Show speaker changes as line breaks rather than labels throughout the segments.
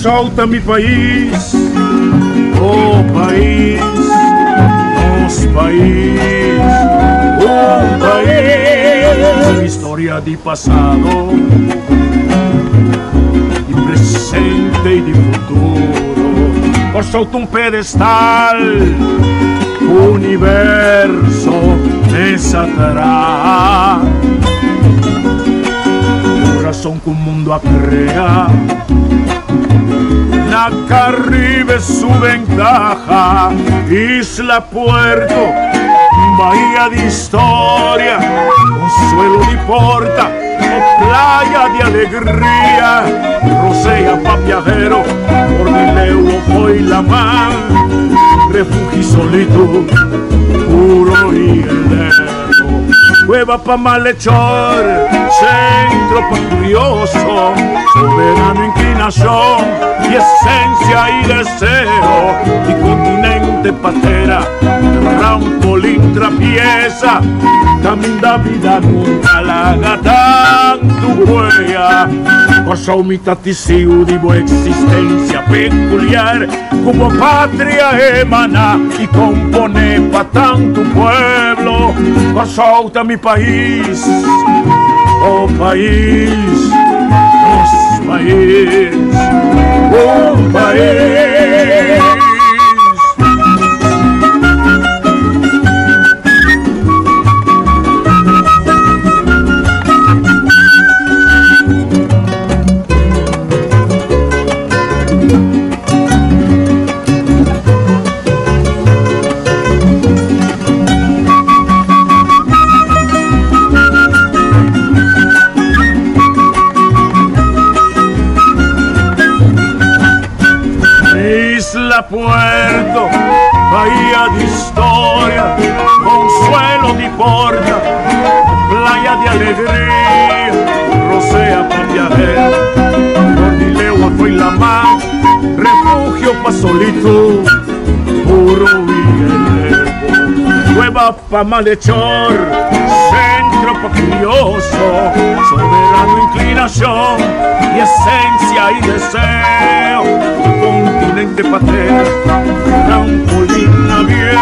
Solta mi país, oh país, nos país, país, história de passado, de presente e de futuro. Por solta pedestal, universo nessa terra, razão que o mundo crea. La Caribe su ventaja, Isla Puerto, bahía de historia, consuelo de porta, playa de alegría, rosea pa' viajero, por mi leo voy la mar, refugio solito, puro y heleno, cueva pa' malhechor, centro pa' curioso, soberano inclinación, y esencia y deseo, y continente patera, trampolín trapieza, camina vida nunca la gata tu huella, cosa umita tisiu divo existencia peculiar, como patria emana y compone pa' tanto pueblo, cosa mi país, oh país, nos país, oh país. Puerto, bahía de historia, consuelo de porta, playa de alegría, rosea pa' viajero, Cordileo fue la mar, refugio pa' solito, puro y heleno, cueva pa' malhechor, centro pa' curioso, soberano inclinación y esencia y deseo, continente patera, trampolín navier,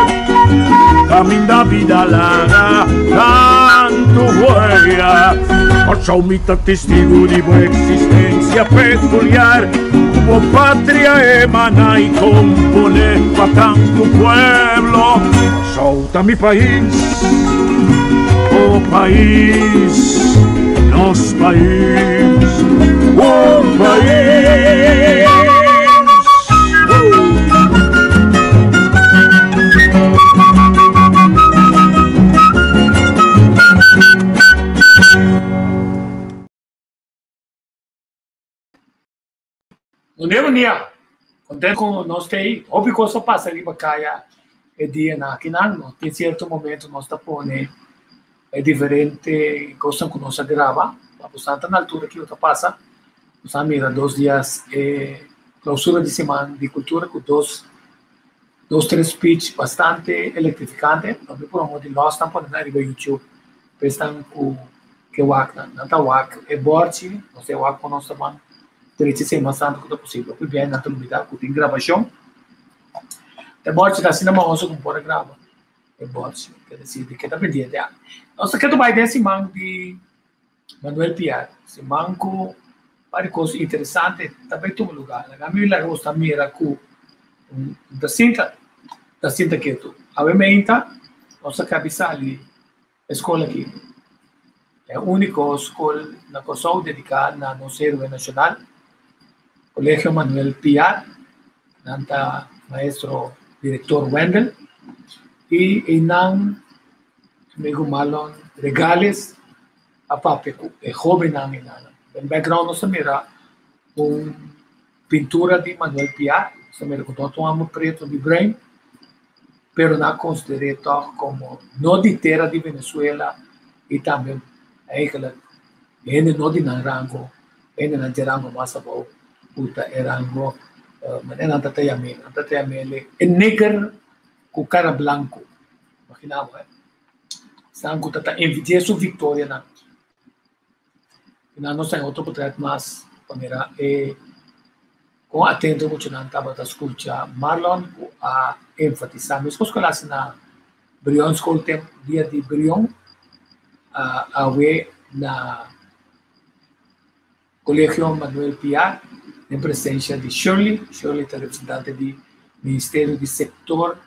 camina vida larga, tanto huella, por testigo de buena existencia peculiar, como patria emana y compone pa' tanto pueblo, solta mi país, oh país, nos país, un país.
Bom dia, contente com nós ter, óbvio que só passa ali para caia dia na que não tem certo momento nós tá pondo é diferente coisa que nós grava, mas tanta na altura que outra passa, nós mira 2 dias clausura de semana de cultura com dois, 3 speech bastante eletrificante, nós por onde de nós estamos pondo na YouTube, pensando que o WAC não tá WAC é borte, nós é WAC com nós também direito ser mais tanto quanto possível. Fui bem na televisão, com tem gravação. É borte da cinema onde eu pode gravar. É borte, quer dizer, que está pendente. Nossa, que tu vai desse manco de Manuel Piar, esse manco para coisa interessante, também tem um lugar. A minha gosta mira com da cinta que tu. A minha nossa cabeça ali, escola aqui. É a única escola na qual dedicada na nosso herói nacional. Colegio Manuel Piar, nanta maestro director Wendel, y inan amigo malon regales a pape é jovem na minha. O background nossa mira com pintura de Manuel Piar, nossa mira com todo um amo preto de brain, pero não considerei como não de terra de Venezuela e também aquela ele não de Narango, ele não de Narango mais bom, puta Erango, mas não tá ele é negro com cara branco, imaginava, sangue tá envidioso Victoria na, não sei outro portrait mais, maneira é com atento muito não estava a escutar Marlon a enfatizar, mas coisas que lá na Brion School tem dia de Brion a ver na Colegio Manuel Piar, em presença de Shirley é representante do Ministério do Setor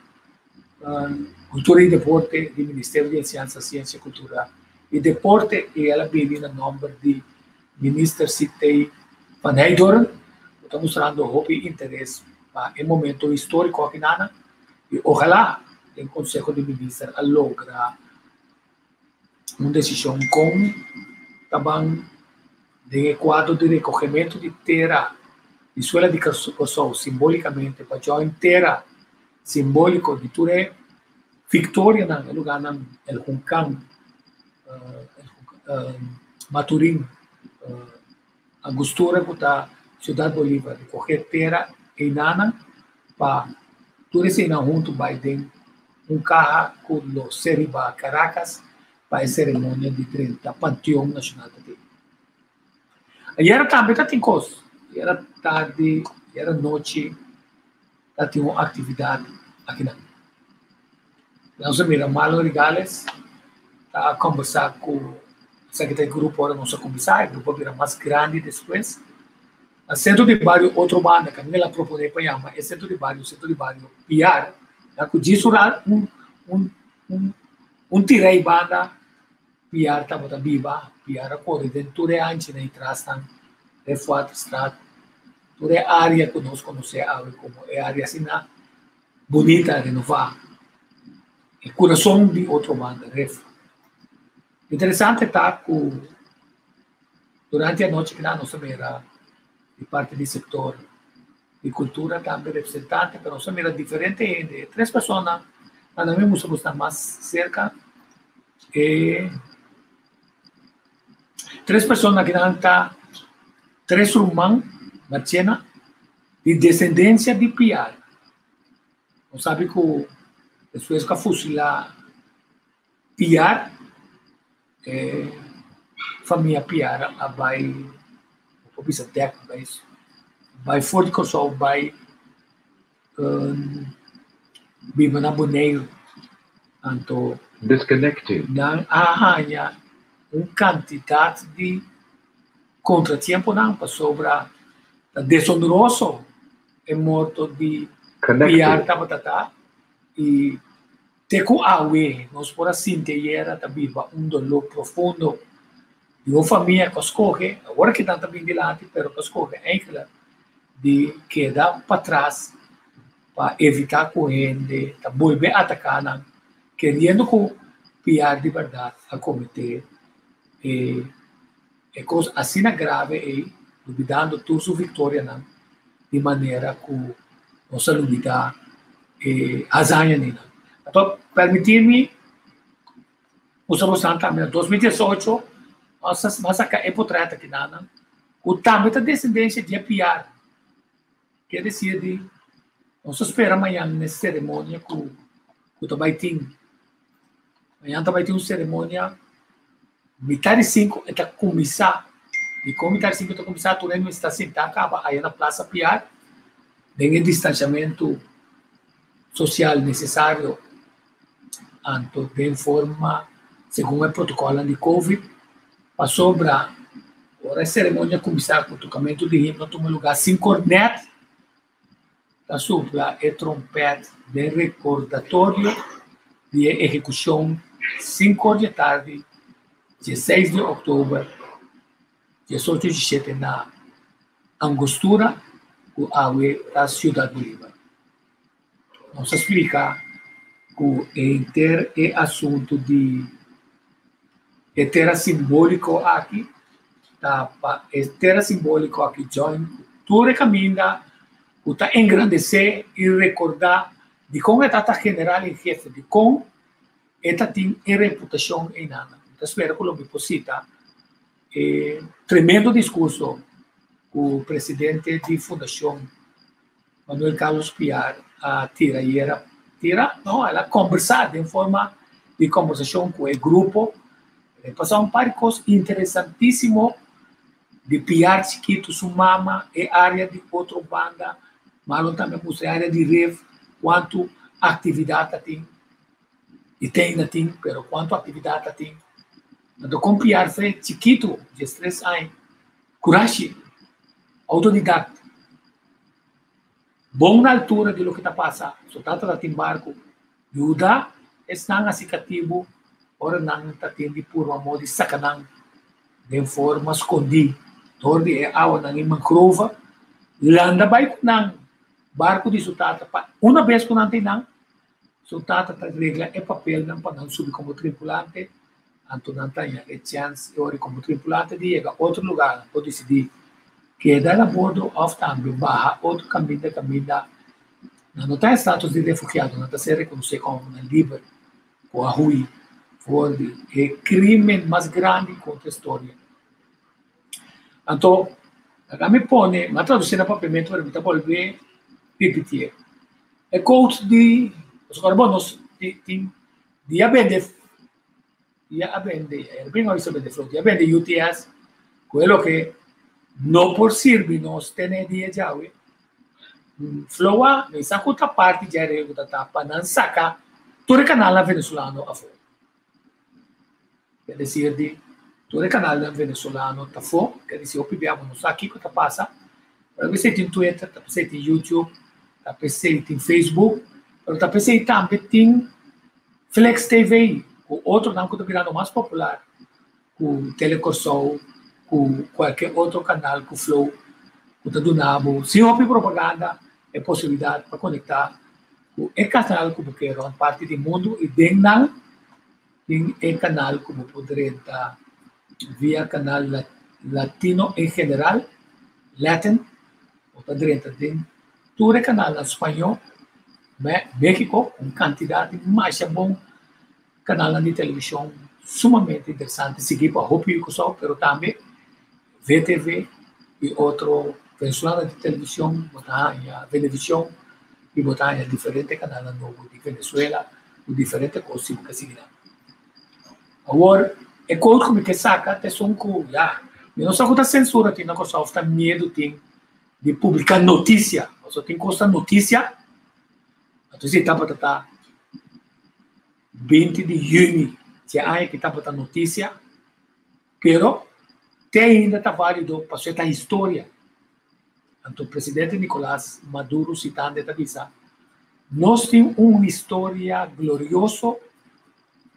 Cultura e Deporte, do Ministério de Ciência, Cultura e Deporte, e ela vive no nome de Minister Citei Van Heijdoorn, está mostrando hobby e interesse para um momento histórico aqui na e ojalá o Conselho de Ministros logra uma decisão com também de quadro de recolhimento de terra e suela de Kosovo simbolicamente para a inteira simbólico de Ture Victoria no lugar no Juncan Maturim Angostura que está Cidade Bolívar de correr terra e nana para Ture se não junto Biden carro com o Seriba Caracas para a cerimônia de 30 Panteão Nacional de e era também tem coisa, era tarde, era noite, tinha uma atividade aqui na. Nós mira Malo Regales, a conversar com o secretário do grupo, agora nós conversar, o grupo era mais grande depois. O centro de bairro, outro banda, que a minha propõe para chamar, é centro de bairro, Piar, que diz tirei banda, Piar estava viva, Piar a correr dentro de antes, na entrada, de Fuat Strat, toda a área que nós conhecemos como é área assim, bonita, renovada. É coração de outro banda, ref. Interessante está que durante a noite que nós era de parte do setor de cultura também representante, mas nós era diferente de 3 pessoas, nós mesmo estamos mais cerca, e 3 pessoas que não estão 3 irmãos, Marchena, de descendência de Piar. Não sabe que depois que fusila Piar, família Piar, vai fora de Kosovo, vai vive na Boneiro. Então,
disconnected.
Não arranha uma quantidade de contratempo não sobre desonroso é morto de Piar Tabatata e teco awe nós por assim era também dolor profundo de uma família que escolhe agora que está bem de lado pero que escolhe ainda de quedar para trás para evitar corrente volver a atacar querendo que Piar de verdade a cometer é coisa assim grave e duvidando tudo sua vitória não de maneira que nossa luta a zanha não então permitir-me usamos também 2018 nossa é portreta aqui não o também da descendência de Piar quer dizer de nós espera amanhã nessa cerimônia que também tem amanhã também tem uma cerimônia Mitad 5 está começar e como Mitad 5 está começar todo mundo está sentado acaba aí na Praça Piar tem o distanciamento social necessário então de forma segundo o protocolo de Covid para sobrar agora a cerimônia começar com o tocamento de hino no lugar sem cornet da supla e trompete de recordatório de execução 5 da tarde 16 de outubro, 18 de 17 na Angostura, o AUE da Cidade Bolívar. Vamos explicar que é assunto de é terra simbólico aqui, tá? É terra simbólico aqui, John. Tu recomenda, tu tá engrandecer e recordar de como é tata general em jefe, de como esta tem reputação em nada. Então, espero que o deposita tremendo discurso o presidente de fundação Manuel Carlos Piar a não, ela conversar em forma de conversação com o grupo, passar um par de coisas interessantíssimas de Piar chiquito, sua mama, e área de outra banda, mas também mostra a área de rev, quanto atividade tem, e tem, mas quanto atividade tem. Então, com Piar foi chiquito, de 3 anos, coragem, autodidata, bom na altura de lo que está passando, só está em barco, ajuda, está assim cativo, ora não está tendo por amor de sacanagem, de forma escondida, onde é água na mangrova, landa vai com barco de sutata, uma vez que não tem não, sutata está regla é papel não para não subir como tripulante, então não tem a chance de como tripulante de ir a outro lugar, ou decidir queda a bordo of também barra outro caminho não tem status de refugiado, não está sendo reconhecido como livre ou a rui, for é crime mais grande contra a história. Então, a me põe, uma tradução para papamento para me volver repetir. É coach de os carbonos de abende, é bem a isso de abende UTS, quello que não por servir nós tem dia já, flowa, me saco outra parte de areia da tapa, não saca, todo canal venezuelano a fora. Quer dizer, de todo canal venezuelano a fora, quer dizer, o pibiamo não sabe o que está passando, você tem Twitter, você tem YouTube, você tem Facebook, você também tem Flex TV, o outro não que está virando mais popular, o Telecorsol, com qualquer outro canal, com o Flow, com o Dunabo, se houve propaganda, é possibilidade para conectar com o canal como que é parte do mundo e dentro tem o canal como poderia estar via canal latino em geral, Latin, ou poderia estar dentro todo o canal espanhol, México, com quantidade mais bom canal de televisão sumamente interessante, seguir para o Rio Só, mas também VTV e outro venezuelano de televisão, botar a Venevisión e botar a diferentes canais novos de Venezuela, com diferentes coisas que seguirão. Agora, é coisa que saca, até são coisas, eu não sei quanta censura tem na coisa, está medo tem de publicar notícia, só tem coisa notícia, então se está para estar 20 de junho, se há que está para estar notícia, pero ainda está válido para certa história. Então, o presidente Nicolás Maduro citando esta visa, nós temos uma história gloriosa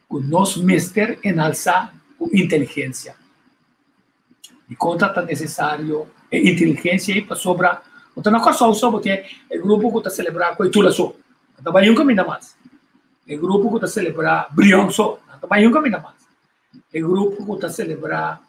com nosso mestre em alçar a inteligência. E conta está necessário a inteligência para sobrar. Então, não é só porque o grupo que está celebrando a Itula só, não vai um caminho mais. O grupo que está celebrando Brião só, não vai um caminho mais. O grupo que está celebrando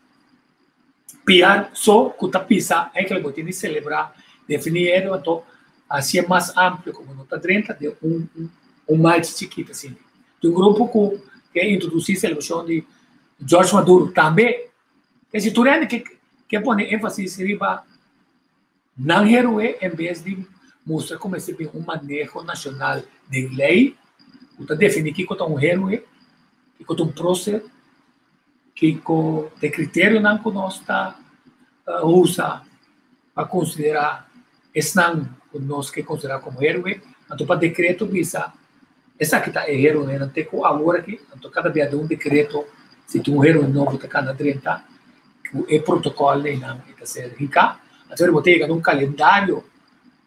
Piar só que está pisa é que ele tem de celebrar, definir, então, assim é mais amplo, como não está dentro de mais chiquito, assim. Tem um grupo que introduzir a celebração de Jorge Maduro também, que se tu que põe ênfase em não herói, em vez de mostrar como é um manejo nacional de lei, está definir que é um herói, que é um processo, que de critério não que nós está usa para considerar não nós que considerar como herói, então para decreto visa essa que está herói, não tem agora aqui, então cada dia de um decreto se tem um herói novo está cada 30 é protocolo não está ser rica, então eu botei um calendário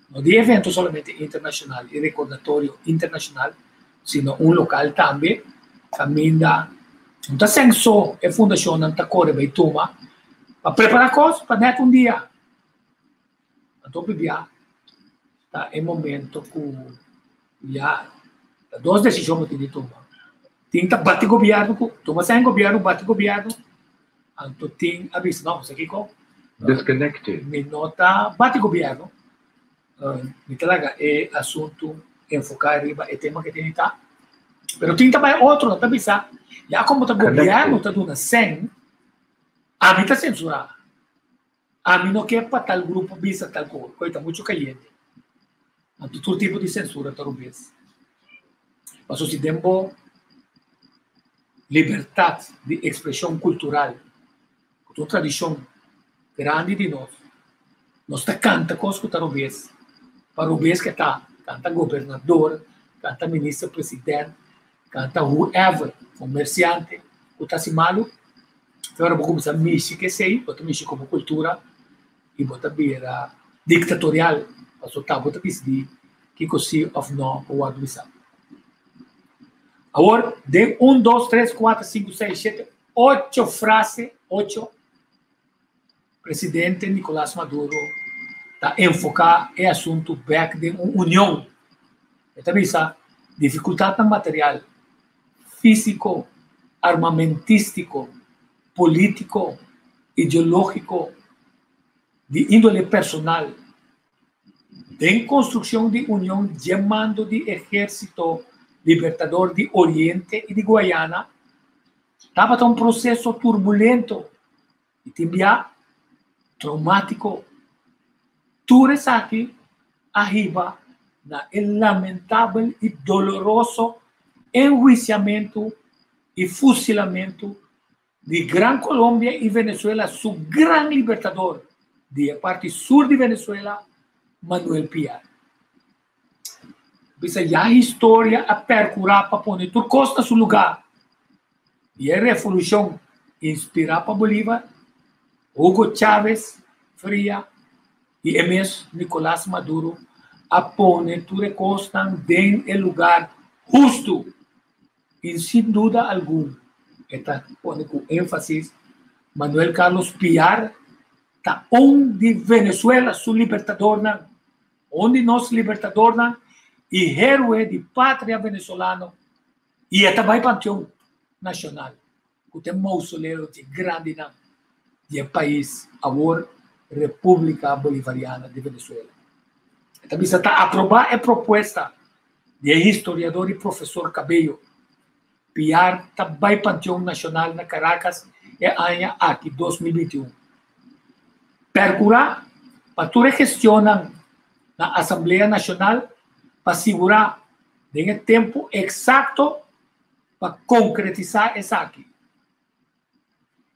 não de evento somente internacional e recordatório internacional, sino um local também, caminha. Não está sendo só a fundação não está correndo e toma para preparar coisas para neto um dia. Então, já está em momento que já duas decisões que tem de tomar. Tinta bate governo, toma sem governo, bate governo. Anto tem aviso, não, isso aqui com
Disconnected.
me nota bate governo. Me talaga é assunto enfocar riba é tema que tem tá. Pero tinta vai outro, tá bisa. Já como tá governo tá dando sem, a mim tá censurar. A mim não quer para tal grupo bisa tal coisa, muito caliente. Anto todo tipo de censura tá rubês. Mas se tempo liberdade de expressão cultural, uma tradição grande de nós. Nós está canta coisa que está rubês. Para rubês que está, canta governador, canta ministro-presidente, canta whoever, comerciante, o está se malo. Agora vou começar a mexer que sei, botar mexer como cultura e botar beira dictatorial, mas o tá botar decidir que coisa of não ou a doença. Agora, de 1, 2, 3, 4, 5, 6, 7, 8 frases, 8. Presidente Nicolás Maduro está enfocar em assunto back de união. Está vista dificuldade material, físico, armamentístico, político, ideológico, de índole personal, de construção de união, chamando de Exército Libertador de Oriente e de Guiana, estava um processo turbulento e também traumático. Tudo isso aqui arriba na lamentável e doloroso enjuiciamento e fuzilamento de Gran Colômbia e Venezuela, seu grande libertador de parte sul de Venezuela, Manuel Piar. Bisa já a história a percurar para pôr tudo costa seu lugar. E a revolução inspirar para Bolívar, Hugo Chávez Fria e mesmo Nicolás Maduro a pôr tudo costa em lugar justo. E sem dúvida alguma, está pondo com ênfase Manuel Carlos Piar está onde Venezuela, seu libertador, onde nosso libertador e héroe de pátria venezolano, e até vai panteão nacional, que tem mausoléu de grande de país, agora República Bolivariana de Venezuela. Também está aprovar a proposta de historiador e professor Cabello. Piar vai panteão nacional na Caracas é ano aqui 2021. Percurar para tudo gestionam na Assembleia Nacional para segurar o tempo exato para concretizar isso aqui.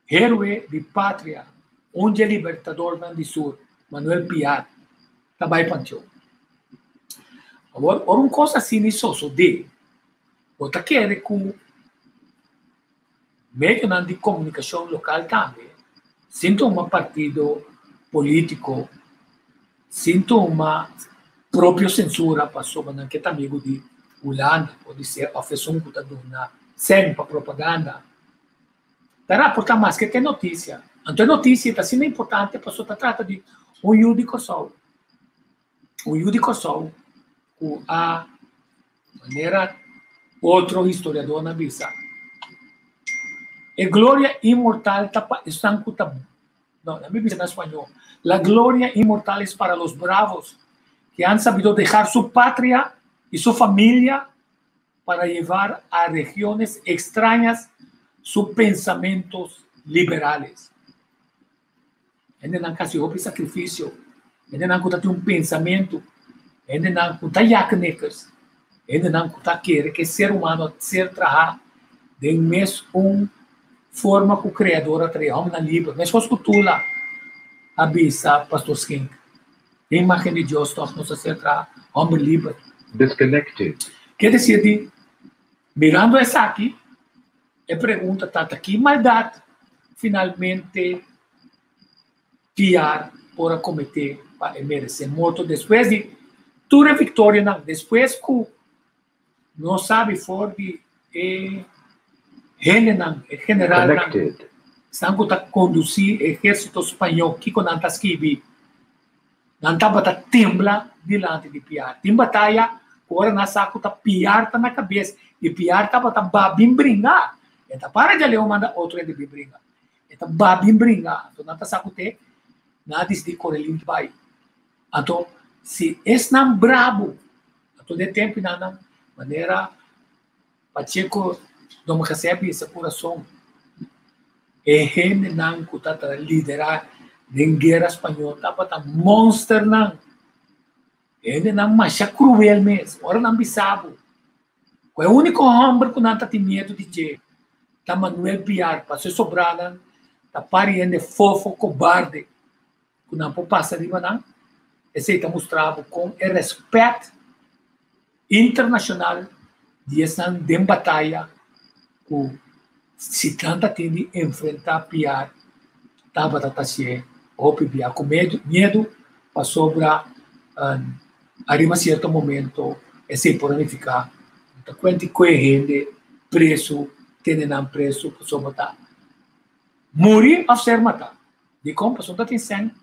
Héroe de pátria, onde é libertador do Sul, Manuel Piar, também panteou. Agora, uma coisa assim, isso de outra que é com meio de comunicação local também. Sinto um partido político, sinto uma própria censura para sobre que amigo de Holanda, pode ser a ofensão que está dando sem para propaganda. Dará portar mais que tem notícia. Então, notícia está sendo importante para só trata de judico só. Judico só, com a maneira outro historiador na visa. A glória imortal está no, na Biblia en español. La gloria inmortal es para los bravos que han sabido dejar su patria y su familia para llevar a regiones extrañas sus pensamientos liberales. Ainda não casi houve sacrifício, ainda não tem um pensamento, ainda não tem yaknekers, ainda não quer que ser humano ser trabalhar de mesmo forma que o Criador atraiu na livre. Mas quando tu lá, avisa, Pastor Skink, a imagem de Deus, nós não ser trabalhar, homem livre.
Disconnected.
Quer dizer, mirando essa aqui, a pergunta está aqui, maldade, finalmente, piar por cometer, para merecer morto, depois de toda a vitória, não, depois que não sabe for de general estão a conduzir o exército espanhol que não está não estava tembla diante de Piar. Tem batalha ora na saco tá piar tá na cabeça e piar tá babim brincar. Eta para de leu manda outro de brincar. Eta babim brincar. Então nata saco te nada de correlim de bai. Então se es não brabo, então de tempo na maneira Pacheco não recebe esse coração. É gente não que está liderar na guerra espanhola, tá monster não. Ele não macha cruel mesmo, ora não bisabo. O único homem que não tem medo de dizer, tá Manuel Piar, para ser sobrada, tá pariente fofo, cobarde, que não pode passar de não. Esse está mostrado com o respeito internacional de essa batalha que se tenta de enfrentar Piar, estava tratando ou Piar com medo para sobrar arriba certo momento e se pode ficar quanto gente preso tendo preso para matar morrer a ser matar de como pessoa tem sangue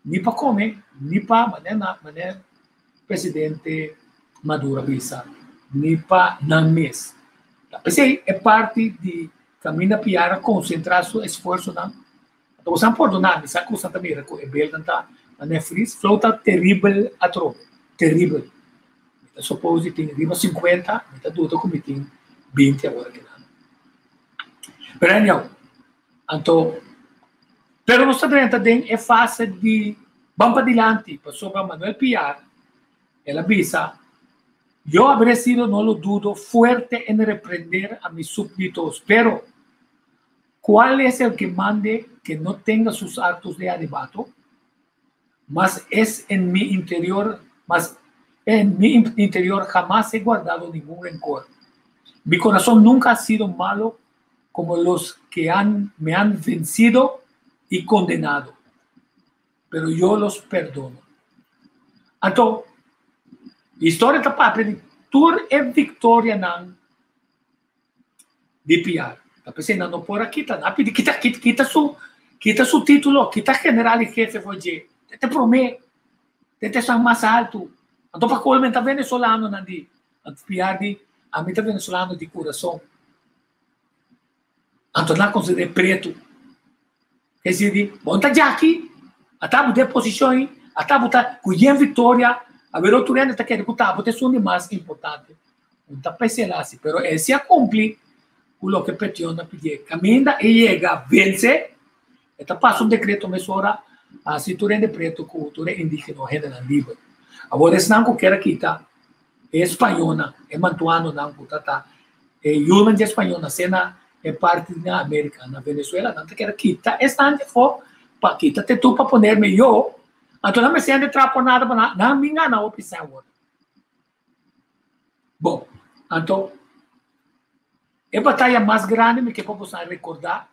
nem para comer nem para maneira presidente Maduro visa nem para não mês é parte de caminho Piara concentrar seu esforço não então você não pode donar sabe que o Santa Mira com o Ebel tá na fris flota terrível atro terrível. Eu supose que tem 50, eu duvido que tem 20 agora que não. Mas não. Então, pero nós também é fácil de vamos para adiante, para sobre Manuel Piar, ela visa, eu habré sido, não lo dudo, fuerte em repreender a mis súbditos, pero ¿cuál es el que mande que no tenga sus actos de arrebato? Mas es en mi interior jamás he guardado ningún rencor. Mi corazón nunca ha sido malo como los que me han vencido y condenado, pero yo los perdono. Entonces, la historia está para aprender. Tur es victoria de Piar. Está pensando por aquí, quita su título, quita general y jefe, oye, te prometo. Tete são mais alto. Então, para o está venezolano, não de Piar de a mim está venezolano de coração. Então, não considera preto. Quer dizer, bom, tá já aqui, até de posição, até botar com vitória, a ver outro ano está querendo botar, botar isso mais importante. Não está pensando assim, mas esse cumpre o que petiona pedir. Caminha e chega, vence, está passando decreto, mas ora, a cintura de preto, cultura indígena, renda na Líbano. Agora, esse não quer quitar, é espanhola, é mantuano, não, tá, é human de espanhola, cena é parte da América, na Venezuela, não quer quitar, esse não for, para quitar, te tu para poner melhor, então não me sente traponada, não me engana a opção agora. Bom, então, é a batalha mais grande que eu posso recordar.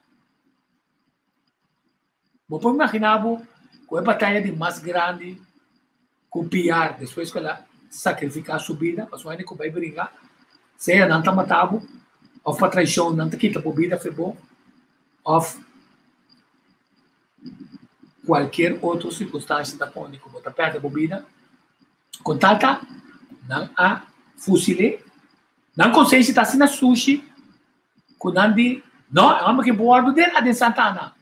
Vou imaginar que a batalha de mais grande com Piar, depois que ela sacrificar a sua vida, a sua que vai brigar, se ela não está matado, ou para traição, não está quita a vida, foi bom, ou qualquer outra circunstância da pone, como está perto da bebida, com tanta, não há fuzile, não consciência está sendo sushi, com não, é uma que bordo dela de Santana.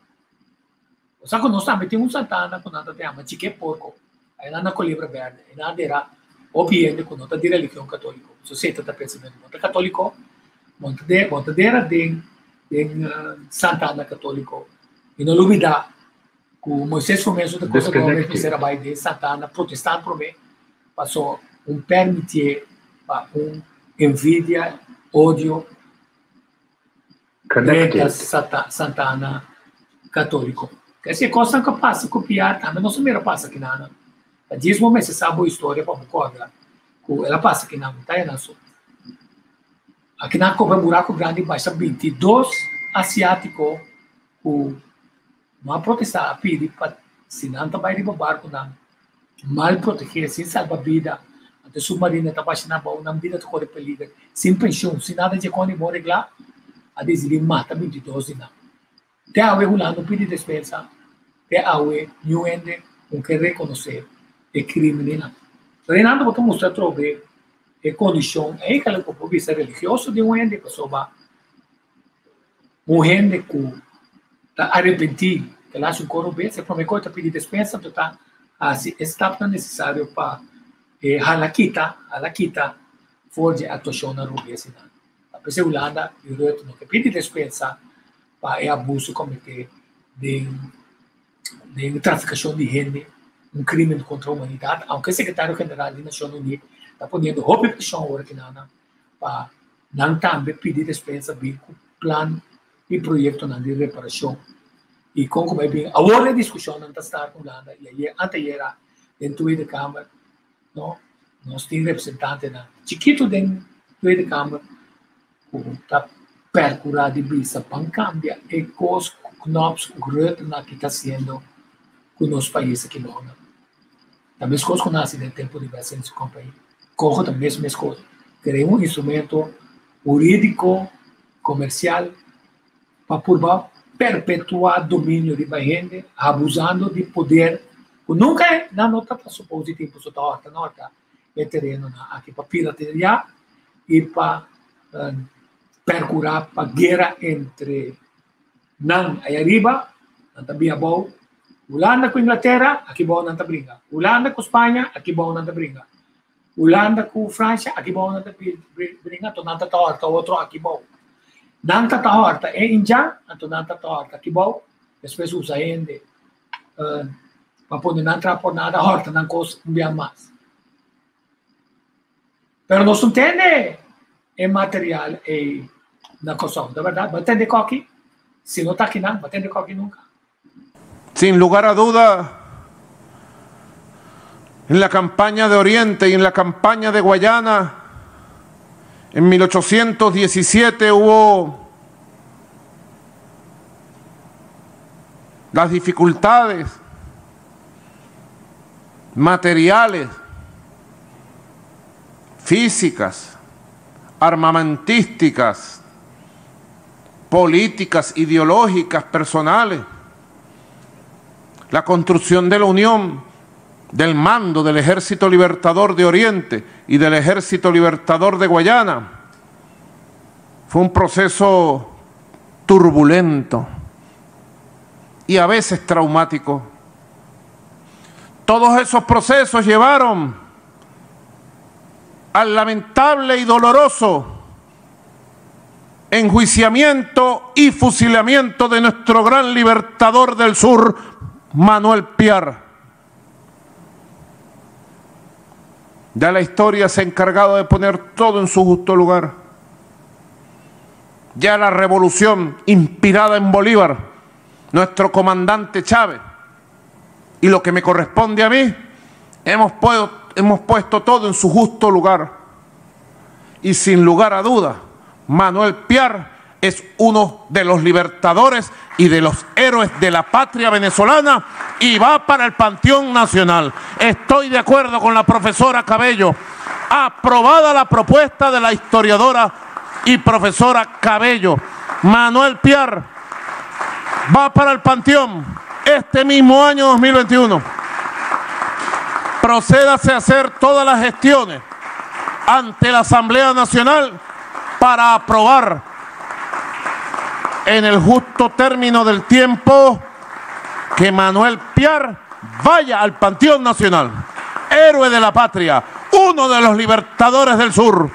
Só que nós também temos Santana, quando nós temos chique porco, aí na colibra verde, aí na dera, obviamente, quando nós temos religião católica, se você está pensando em monta católico, monta dera de Santana católico, e não olvidar que Moisés começou a coisa do homem que será vai de Santana, protestante por mim, passou permitir, envidia, ódio,
Connected.
Santana católico. Essa coisa que passa com Piar também não se mira passa aqui na. Diz momento você sabe a história para recordar. Ela passa aqui na montanha na sul. Aqui na Copa Buraco Grande baixa 22 asiático o não protestar a pedir para se não tá vai de barco não mal proteger sem salvar vida até submarina tá baixando na boa na vida corre perigo sem pensão sem nada de quando morre lá a decidir mata 22 não te awe hulando pedi despensa te awe nuende un que reconocer e crime não Renando botou mostrar trove condição é que ela pode ser religioso de um gente pessoa gente que está arrependido que ela acha um coro bem se promete coisa pedir dispensa então tá assim está necessário para halakita for de atuação na rua assim a pessoa Holanda e o resto não que pedir dispensa para abuso cometido de traficação de gente crime contra a humanidade aunque o secretário-geral das Nações Unidas está ponendo roupa pressão agora que nada para não também pedir dispensa bem com plano e projeto de reparação e como é bem agora a discussão não está com nada e aí antes era dentro da Câmara nós temos representante na chiquito dentro da Câmara que está percurado de brisa para cambiar e coisas que nós que está sendo com os nossos países aqui não também as coisas que nascem no tempo de vacina de companhia corro também mesmas coisas queremos instrumento jurídico comercial para perpetuar domínio de gente abusando de poder que nunca é na nota passou positivo só torta nota é terreno aqui para pirateria e para percurar para guerra entre não aí arriba não também bom Holanda com Inglaterra aqui bom não tá briga Holanda com Espanha aqui bom não tá briga Holanda com França aqui bom não tá briga então não tá torta outro aqui bom não tá torta é Índia então não tá torta aqui bom depois usa ainda para poder não entrar por nada horta não coisa um mais pero não se entende é material é na coisa da verdade vai entender aqui se não tá aqui não vai entender aqui nunca.
Sin lugar a duda, en la campaña de Oriente y en la campaña de Guayana, en 1817 hubo las dificultades materiales, físicas, armamentísticas, políticas, ideológicas, personales. La construcción de la unión del mando del Ejército Libertador de Oriente y del Ejército Libertador de Guayana fue un proceso turbulento y a veces traumático. Todos esos procesos llevaron al lamentable y doloroso enjuiciamiento y fusilamiento de nuestro gran libertador del sur, Manuel Piar. Ya la historia se ha encargado de poner todo en su justo lugar. Ya la revolución inspirada en Bolívar, nuestro comandante Chávez, y lo que me corresponde a mí, hemos puesto todo en su justo lugar. Y sin lugar a dudas, Manuel Piar es uno de los libertadores y de los héroes de la patria venezolana y va para el Panteón Nacional. Estoy de acuerdo con la profesora Cabello. Aprobada la propuesta de la historiadora y profesora Cabello. Manuel Piar va para el Panteón este mismo año 2021. Procédase a hacer todas las gestiones ante la Asamblea Nacional para aprobar en el justo término del tiempo que Manuel Piar vaya al Panteón Nacional, héroe de la patria, uno de los libertadores del sur.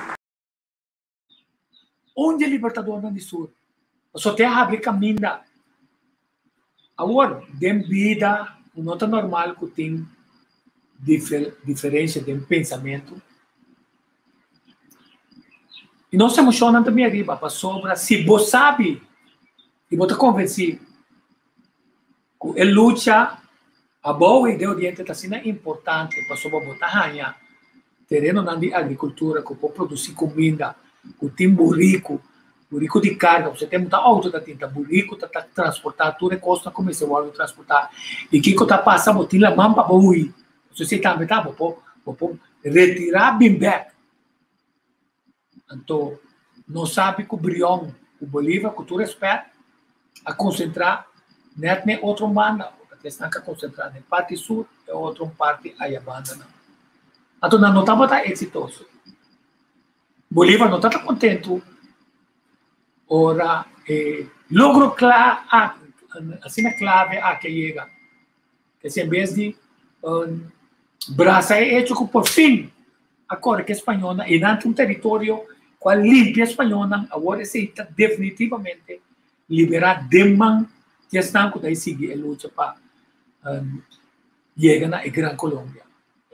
Onde é libertador do sur? Só tem a abrir caminho. Agora, tem vida, não é normal que tem diferença de pensamento. E nós se emocionamos também arriba, para sobra, se você sabe, e você convencido, que a luta, a boa ideia do Oriente está sendo importante, para sobra botar ganhar terreno na agricultura, que pode produzir comida, que tem burrico de carga, você tem muita auto da tinta, burrico está transportar, tudo é costa como esse óleo transportar. E que está passando, tem a mão para boi. Você também está, vou retirar bem back. Então, não sabe que o Brion, o Bolívar, com todo respeito, a concentrar, não é outra banda, porque estão a concentrar na parte sul e outra parte aí a banda. Não. Então, não estava tão exitoso. Bolívar não está contente. Ora, logro assim é clave a que chega. Que se em vez de Braça é hecho que por fim a Corte espanhola e dentro um território qual limpia espanhola agora aceita definitivamente liberar demam que estão que daí seguir a luta para chegar na Gran Colômbia.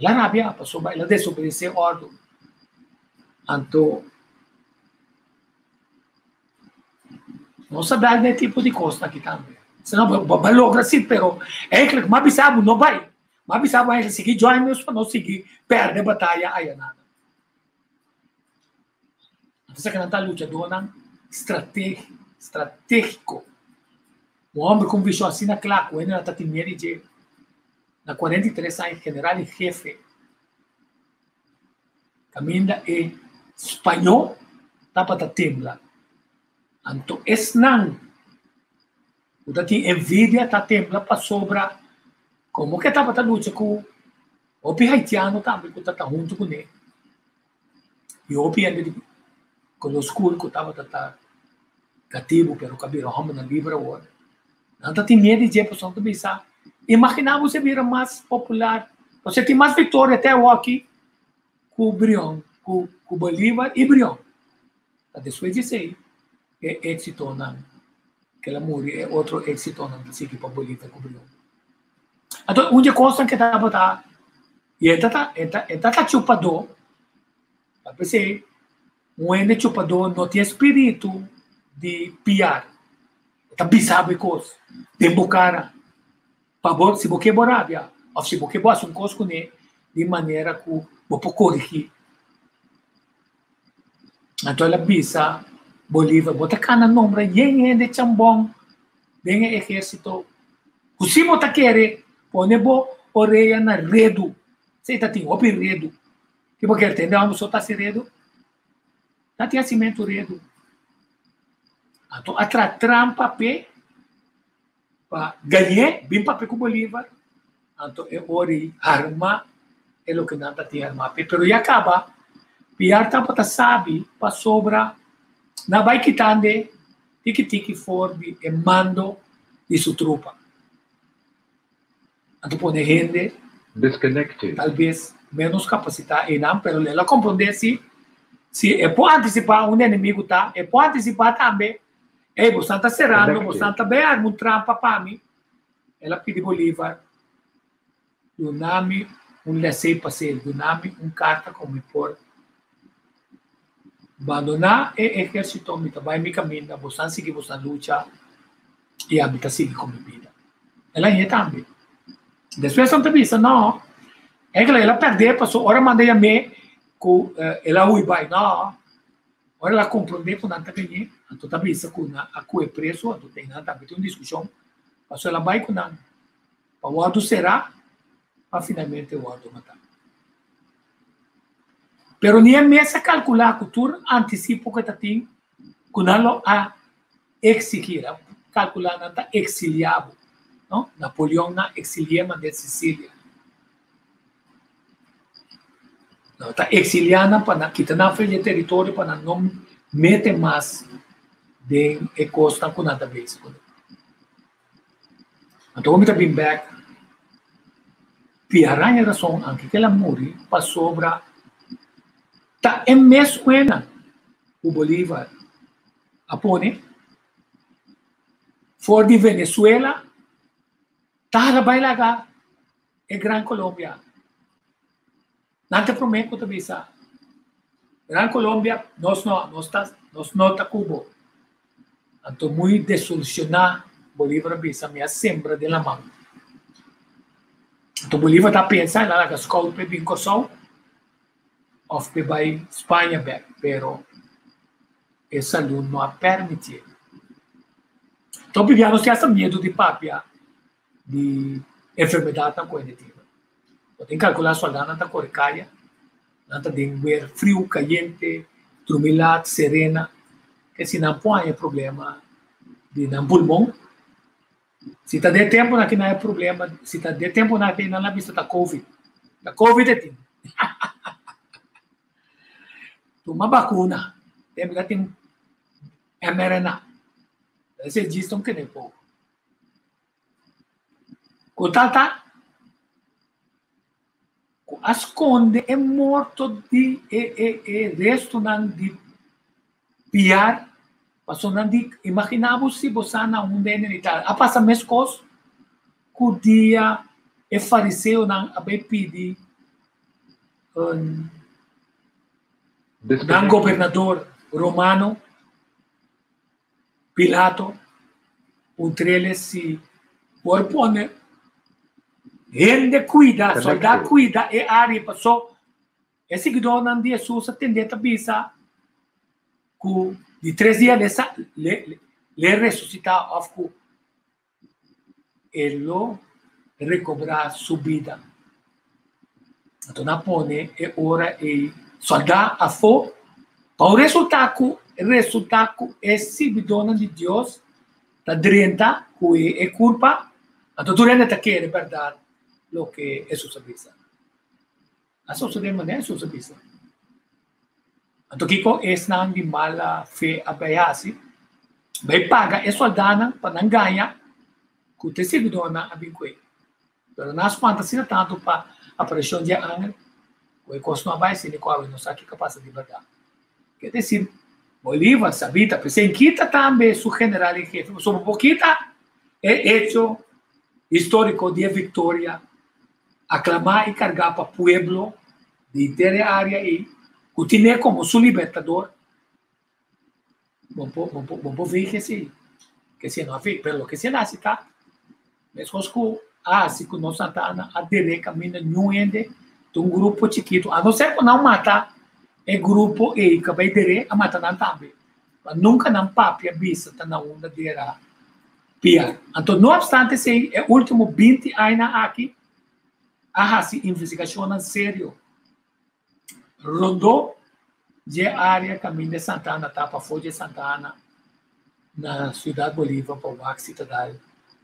A Arábia passou ela desobedeceu a ordem. Então não sabemos de tipo de coisa aqui também. Senão vai logra sim, pero é que mas bisabo não vai. Mas bisabo vai seguir join meus para não seguir perde a batalha aí nada. Então essa que luta dona estratégico. Um homem com visão assim na claro, ele não está timendo de na 43 anos general e jefe. Caminha é espanhol, tá para temblar. Então, esse não. O que tem envidia, está tembla para sobra. Como que está para lutar com o haitiano também, que está junto com ele. E o piano com os escuros que estava cativo, pero cabelo homem na livre agora. Não está tem medo de pessoa que pensa. Imaginava você vira mais popular. Você tem mais vitória até o aqui com o Brion, com Bolívar e Brion. Depois disso aí. É êxito não que ela morre é outro êxito não que se para Bolívia cobriu então onde coisa que estava tá e tá chupador para pensar ene chupador não tem espírito de piar tá bisabo coisa tem bocara favor se você borabia ou se você boa um coisa com ele de maneira que vou corrigir então ela bisa Bolívar, bota cana nombra, yeng de chambong, vem exército. O se bota querer, pone bo orelha na redo. Você tá tem opi redo. Que porque entender, vamos soltar esse redo. Tá tem cimento redo. Então, atra trampa pe para ganhar, bem papel com Bolívar. Então, é ori arma, é o que não tá tem arma pe, pero e acaba. Piar tá para sabe, para sobra na vai quitando tiki for de mando de sua tropa. Então pode gente
Disconnected.
talvez menos capacidade e não, pero ela compreende se é pode antecipar um inimigo tá, é pode antecipar também. Você está serrando, você está bem um trampa para mim. Ela pediu Bolívar, do nome laissez-passer, do nome carta como por abandonar o exército, vai me caminhar, você seguir você luta e habita seguir com minha vida. Ela é também. Depois ela pensa, não, é que ela perdeu, passou, ora mandei a mim, que ela vai, não, ora ela compreende que não está bem, então também isso que a é preso, então tem nada, tem uma discussão, passou ela vai com nada, para o outro será, para finalmente o outro matar. Pero nem mesmo calcular que tu antecipa que tem que não a exigir, calcular não está exiliado, não? Napoleão na exiliama de Sicília, não está exiliando para quitar na frente do território para não meter mais de costa com nada vez. Então vamos bem back. Piaranha razão anche que ela morre para sobra tá é mesmo o Bolívar apone for de Venezuela tá vai lá é Gran Colômbia não te prometo que bisa Gran Colômbia nós não tá Cuba então muito desolucionar Bolívar bisa minha sembra de la mão então Bolívar tá pensando lá que escola pe bem coção of pe vai Espanha back, pero essa luz não a permite. Então, vivíamos essa medo de papia, de enfermidade não cognitiva. Eu tenho que calcular sua dana da corcaia, nada de ver frio, caliente, trumilado, serena, que se não põe problema de não pulmão. Se está de tempo aqui não é problema, se está de tempo aqui não é vista da COVID. Da COVID é tipo. uma vacuna, tem mRNA. Esse diz que nem pouco. Kutata, asconde é morto de resto de piar, passou não de imaginava se você não onde ele está. A passa mais coisa, que o dia é fariseu não a pedir não governador romano Pilato, entre se por poner gente cuida, soldado cuida, e área passou. Esse que dona de Jesus atendeu a bisa, que de 3 dias le ressuscitar, afco, ele recobrar sua vida. Então, na pone, é hora e soldado a fo, para o resultado esse que dona de Deus, da drenta, que é culpa, então durante a que é verdade, lo que Jesus avisa. A sociedade maneira Jesus avisa. Então, Kiko, esse não de mala fé abayasi, vai pagar e soldana para não ganhar, que o tecido dona a binque. Mas nas fantasias tanto para a pressão de angel, o custo não vai ser igual, não sabe que capaz de verdade. Quer dizer, Bolívar sabia, pensei que também su general em jefe, sobre pouquita é hecho histórico de vitória, aclamar e carregar para o pueblo de inteira área e continuar como seu libertador. Bom ver que se não fez, pelo que se nasce, tá? Mas se que nós Santana aderir caminho nenhum ende de grupo chiquito, a não ser que não matar é grupo e que vai aderir a matar não também. Mas nunca não papi a bisa tá na onda de era pior. Então, não obstante, se é o último 20 anos aqui, a investigação sério rondou de área caminho de Santana, tapa foi de Santana, na cidade Bolívar, para o Axi Tadal,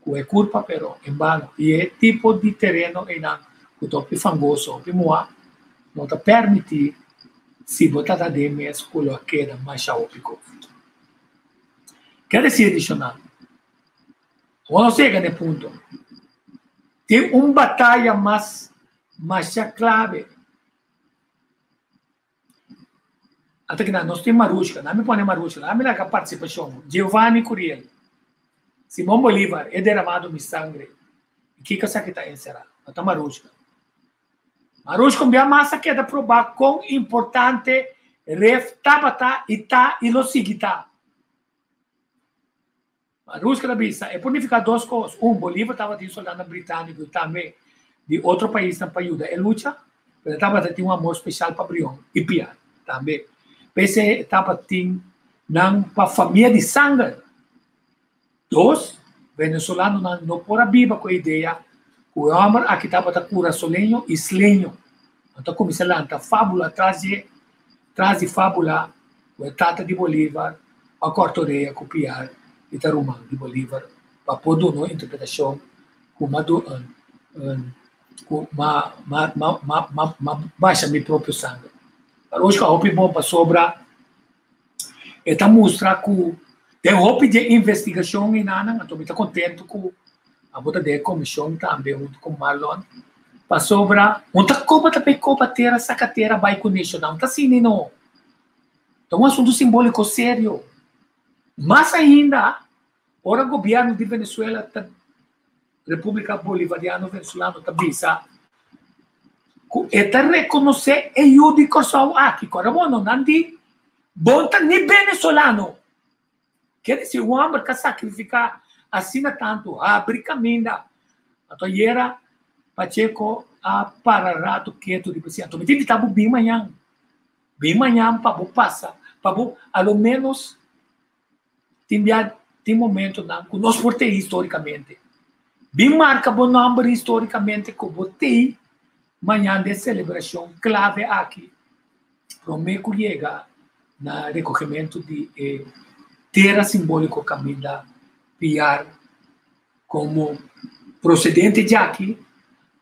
que é culpa, pero em vano. E é tipo de terreno em que topi fangoso, que moa, não te permitir se botar da DMS colocar mais chaópico. Quer dizer, adicional, quando chega nesse ponto, tem uma batalha mais clave. Até que nós temos Marusca, não me põe Marusca, não me dá a participação. Giovanni Curiel, Simão Bolívar, é derramado de sangue. E que você está encerrado? Está Marusca. Marusca é uma massa que é de provar quão importante ref tabata e lo sigita. Marusca da bisa é purificar duas coisas. Bolívar estava de soldado britânico também de outro país na ajuda e luta, mas estava tinha um amor especial para Brion e Pia também. Pese estava tinha não para família de sangue. Dois venezuelanos não por a viva com a ideia o homem aqui estava da cura solenho e slenho. Então começa a lançar fábula traz de fábula o tata de Bolívar a cortoreia copiar e tarumã de Bolívar para poder uma interpretação com baixa meu próprio sangue. Para hoje, a OP bom para sobra é mostrar que tem OP de investigação em Nana, estou muito contente com a bota de comissão também, junto com Marlon, para sobra, muita copa também copa sacateira, vai com isso, não está assim, não. Então, um assunto simbólico sério. Mas ainda, ora o governo de Venezuela, República Bolivariana Venezuelana, está visa, está reconhecer e o de Kosovo aqui, Corabono, não de bom nem venezuelano. Quer dizer, o homem que sacrifica assina tanto, abre caminho, então era Pacheco a pararato quieto de pessoa. Então, me diz que está bem manhã para passar, para ao menos tem momento que nós portei historicamente. Bem marca bom número historicamente que botei manhã de celebração clave aqui. Prometo chegar no recolhimento de terra simbólico Camila Piar como procedente de aqui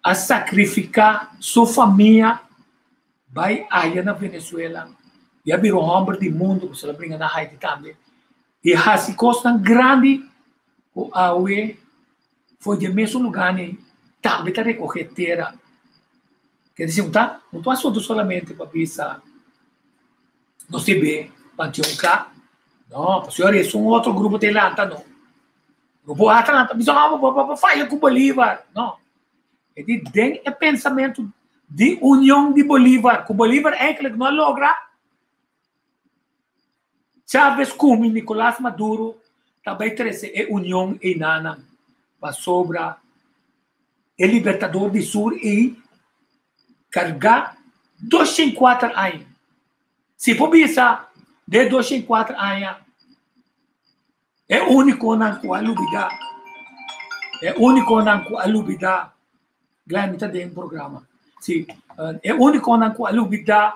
a sacrificar sua família vai aí na Venezuela E a virou homem do mundo, que se ela brinca na Haiti também. E assim, costa grande, o AUE foi de mesmo lugar, né? Também está recorrer terra. Quer dizer, não estou assunto solamente para pensar no CB, Panteão K. Não, senhor, isso é um outro grupo de Atlanta, não. Grupo Atlanta, mas falha com Bolívar. Não. Ele tem o pensamento de união de Bolívar. Com Bolívar é que não logra. Chávez, Cuba, Nicolás Maduro, também trouxe a união enana para sobra o libertador do Sul e carregar 204 anos. Se for pensar, de 204 anos, é único na qual lubida. É único na qual lubida. Glenn está dentro do programa. Sim, é único na qual lubida,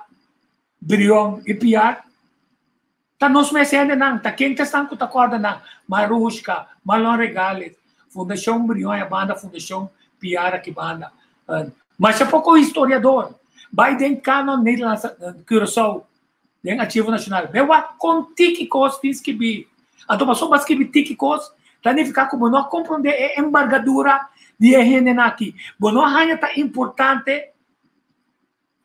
brilhão e piar. Tá nos mecendo não, tá quem está com a corda não, Marushka, Malon Regales, Fundação Brilhão é a banda, Fundação Piara que banda. Mas é pouco historiador. Biden canon nele Curaçao, den ativo nacional. Eu com tíquicos diz que bi. Então passou mas que bi tíquicos, tá nem ficar como não compreender a embargadura de RN aqui. Bom, não é tá importante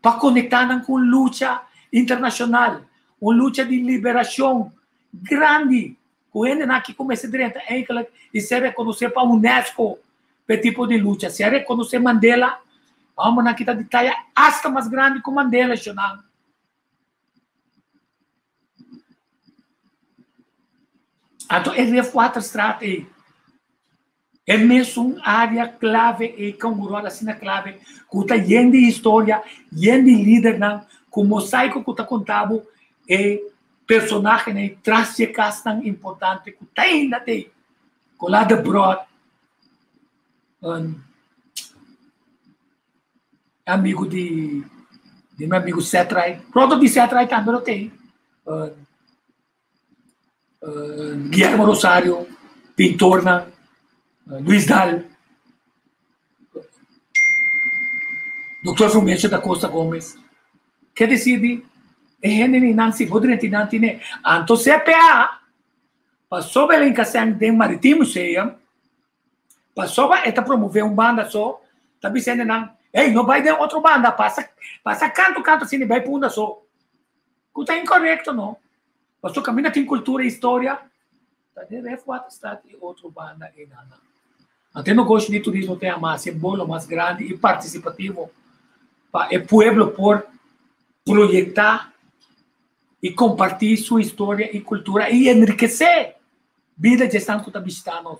para conectar com luta internacional. Uma luta de liberação grande. O aqui começa direto e se reconhecer para a Unesco para tipo de luta. Se reconhecer Mandela, vamos aqui de taia hasta mais grande que Mandela. Então, ele é quatro estratégias. É mesmo uma área clave e cangurada assim na clave. Que está de história, de líder, com o mosaico que está contado. E personagem né, traz de casa tão importante que ainda tem colado broad amigo de meu amigo Setrai pronto de Setrai também tem Guilherme Rosário pintor na Luiz Dal Dr. Fumêncio da Costa Gomes que decide Nancy Bodrenti Nantine, Anto CPA, passou pela encaixamento de Marítimo Museum, passou para promover uma banda só, está dizendo, ei, não vai dar outra banda, passa canto, assim, vai para uma só. Que está incorreto, não? Passou caminho tem cultura e história, está de refuata, está de outra banda e nada. Até no gosto de turismo tem a mais bolo mais grande e participativo para o pueblo por projetar e compartilhar sua história e cultura e enriquecer a vida de Santo Tabistano.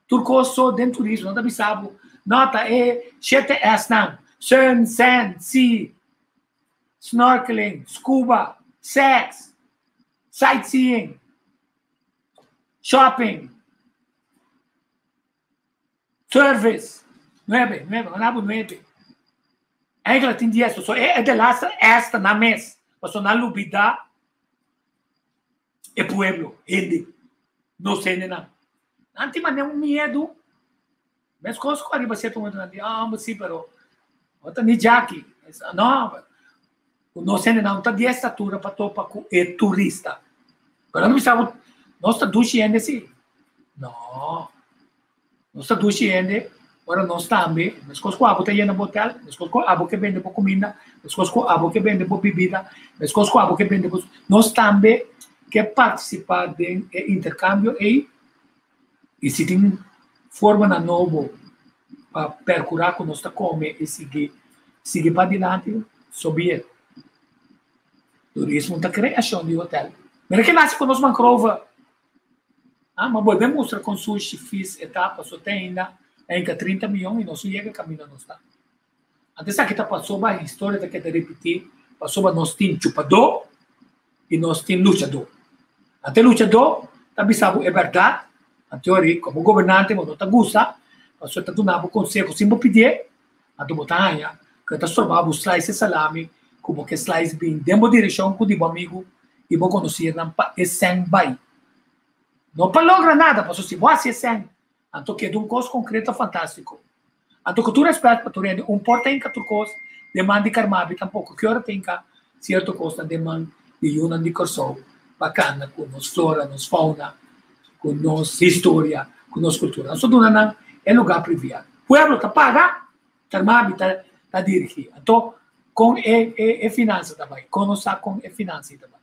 Turco só dentro do turismo, não sabe, nota é 7S não, sun, sand, sea, snorkeling, scuba, sex, sightseeing, shopping, service, 9, ganhamos 9. Ainda tem 10, só é de lá esta na mesa, só na lubida e pueblo, ele, não sei nem antes mas um medo, mas coisas que arriba certo momento mas sim, pero outra nem Jackie, não sei nem não tá de estatura para topar com é turista, pero não sabe, nós tá duchendo assim, não, nós tá duchendo agora nós também, mas coisas que abo tá indo no hotel, mas coisas que abo que vende por comida, mas coisas que abo que vende por bebida, mas coisas que abo que vende por nós também que participar do intercâmbio e se tem forma na novo para percurar com nós come e seguir para adiante, subir. Turismo da criação de hotel. Mas que nasce com nós mancrova. Mas podemos mostrar com sushi, fiz etapa, só tem ainda em 30 milhões e nós chega caminho nós está. Antes aqui tá passou a história que te repetir, passou nós tem chupador e nós tem luchador. Até luchador, também sabe, é verdade, a teoria, como governante, mas não está gosta, mas está dando o conselho, sem pedir, a do botanha, que está formando o slice de salame, como que slice bem, dentro da direção com o amigo, e vou conhecer, é sem bai. Não para lograr nada, mas se você é sem, então que é um coisa concreto fantástico. Então que tu respeita para tu rende, porta em que tu coisa, demanda de carmabi, tampouco, que hora tem que, certo coisa, demanda, de Yunan de Corsou, bacana, com nos flora, nos fauna, com nos história, com nos cultura. Nós não é lugar privado. O pueblo está paga, está dirigido. Então, com finanças também, conosco com finanças também.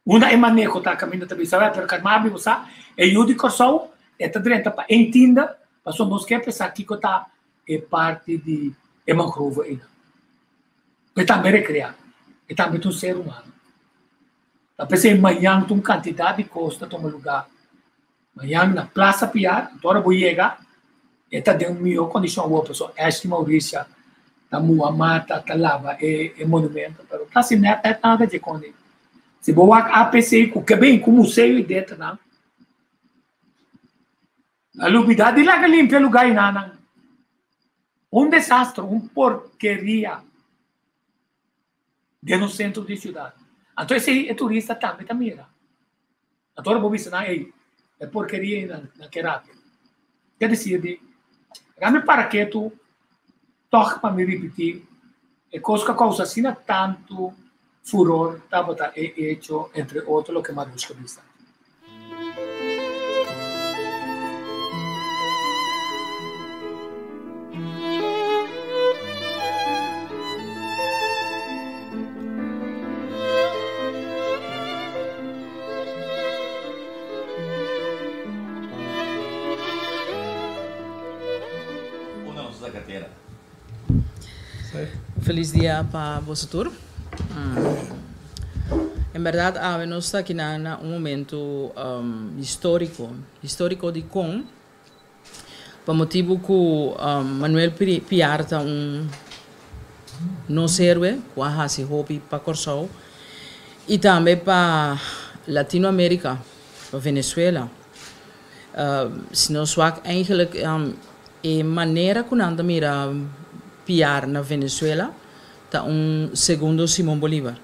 Una é manejo tá caminho também, sabe? Porque Carmabi, você é o de Corsou, é tá para entenda, mas nós quer pensar que está é parte de mangrove ainda. É também recrear, é também um ser humano. Tá pensando amanhã tem quantidade de costa toma lugar. Amanhã na Praça Piar, agora vou chegar, é tá dentro melhor condição boa pessoa. Este Maurício, tá Muhammad, tá Lava, é monumento, mas tá sem nada de conde. Se vou a PC que bem como museu e dentro não. A lumidade lá que limpa o lugar não. Desastre, porqueria dentro do centro da cidade. Então esse é turista também mira. Agora vou ensinar aí, é porqueria na querata. Quer dizer, me para que tu toca para me repetir, é coisa que causa assim tanto furor, estava hecho entre outros, o que Marusca disse.
Feliz dia para você todos. Em verdade, nós estamos aqui num momento histórico de com, por motivo que Manuel Piar está nosso herói, que a se hobby para Corsou, e também para Latinoamérica, para Venezuela. Se nós vamos eigenlijk maneira que nós mira Piar na Venezuela, está segundo Simón Bolívar.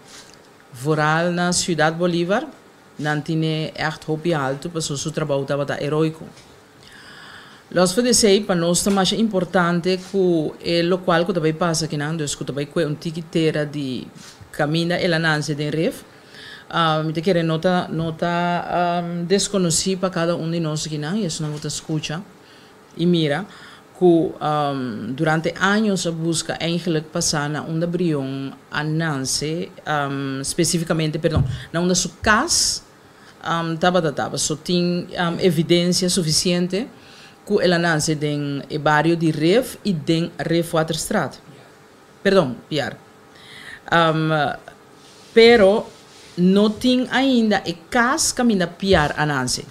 Vooral na Ciudad Bolívar, não tinha echt hoop alto, para seu trabalho estava heróico. Nós vamos dizer para nós é mais importante que é o qual que também passa aqui não, dus que também é tiqueteira de caminho e lanance de ref. Me quero nota desconhecido para cada de nós aqui não, e isso não escuta e mira. Que durante anos a busca eigenlijk passar na embrião a Nancy, especificamente, perdão, na onda sua casa, só tem evidência suficiente que ela nasce em barrio de Ref e de Ref Waterstraat. Perdão, Piar. Pero não tem ainda a casa caminha Piar a Nancy.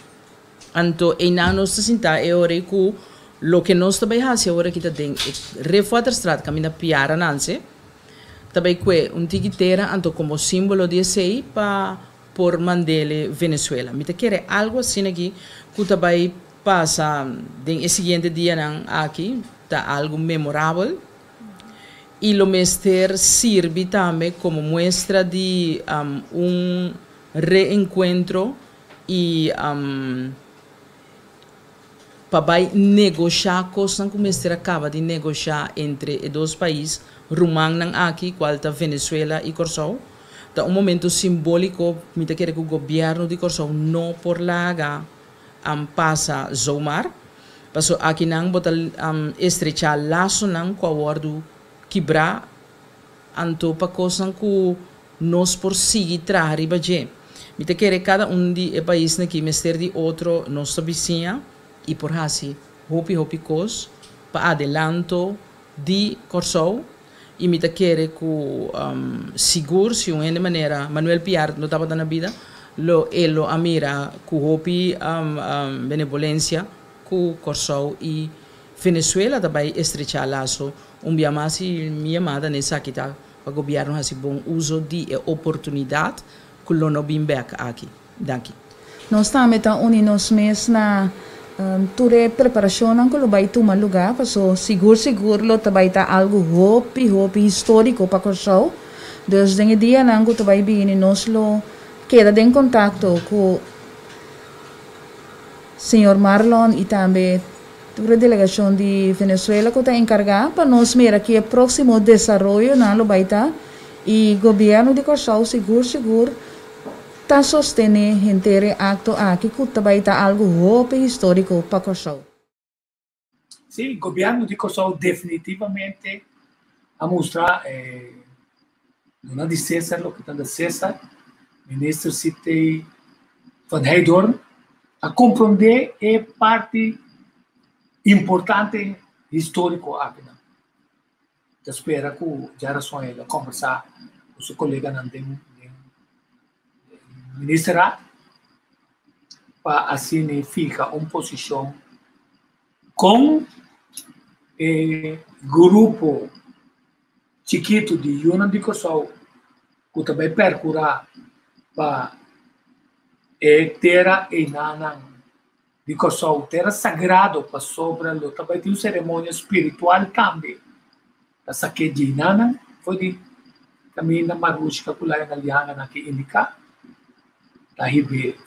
Então, não nos sinta é hora que lo que nós também fazemos agora que tem Ref Waterstraat caminha Piar a Nancy, também que tiqueteira então como símbolo de sei para por Mandela Venezuela. Me quer algo assim aqui que também passa no seguinte dia aqui, tá algo memorável e o mestre serve também como muestra de reencontro e para negociar coisas que o mestre acaba de negociar entre os dois países, Rumang aqui, qual está Venezuela e Corsou. Está momento simbólico, me quer que o governo de Corsou não por lá passa zomar, passo aqui não bota estrechar laço não com a ordo quebrar, anto para coisas que nós por seguir trazer baje. Me quer cada de país aqui mestre de outro nossa vizinha e por assim hopi cos para adelanto de Corsou. E me quer que seguro se uma maneira Manuel Piar não estava na vida lo amira que hopi benevolência que Corsou e Venezuela também estrechar laço dia mais minha amada nessa aqui tá para o governo fazer bom uso de oportunidade que lo no bem back aqui daqui
nós também tá unidos mês na ture preparação que lo vai tomar lugar, passo seguro lo também tá algo hopi histórico para Corsou. Desde o dia não que vai vir nós lo queda em contato com o senhor Marlon e também a delegação de Venezuela que está encarregada para nós ver aqui o próximo desenvolvimento na lo vai tá E o governo de Corsol, seguro, está sostendo inteiro acto aqui que também está algo hope histórico para Corsol.
Sim, o governo de Corsol definitivamente a mostrar não de César, o que está de César, ministro Citei Van Heydorn, a compreender parte importante histórico aqui. Eu espero que o geração ele conversar com seu colega não tem ministro para assim fica uma posição com grupo chiquito de União de Corsol que também percorrer para terra e nana de Corsol, terra sagrado para sobre lo também tem uma cerimônia espiritual também. A saque de nana foi de caminho na Marusca que lá na Lianga na que indica da ribe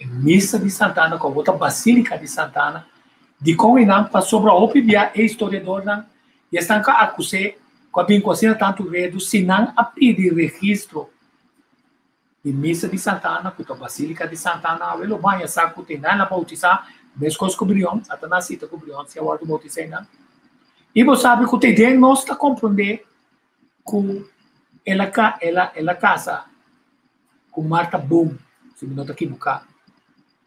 missa de Santana com outra basílica de Santana de como inam para sobre a opibia e historiador não e estão cá acusé com a vinculação tanto redo se não a pedir registro de missa de Santana com a basílica de Santana ele vai essa que tem na bautizar mesmo com cobrião até na cita cobrião se a hora do bautizar não e você sabe que tem dentro nós está compreender que ela casa com Marta Boom se me nota aqui buscar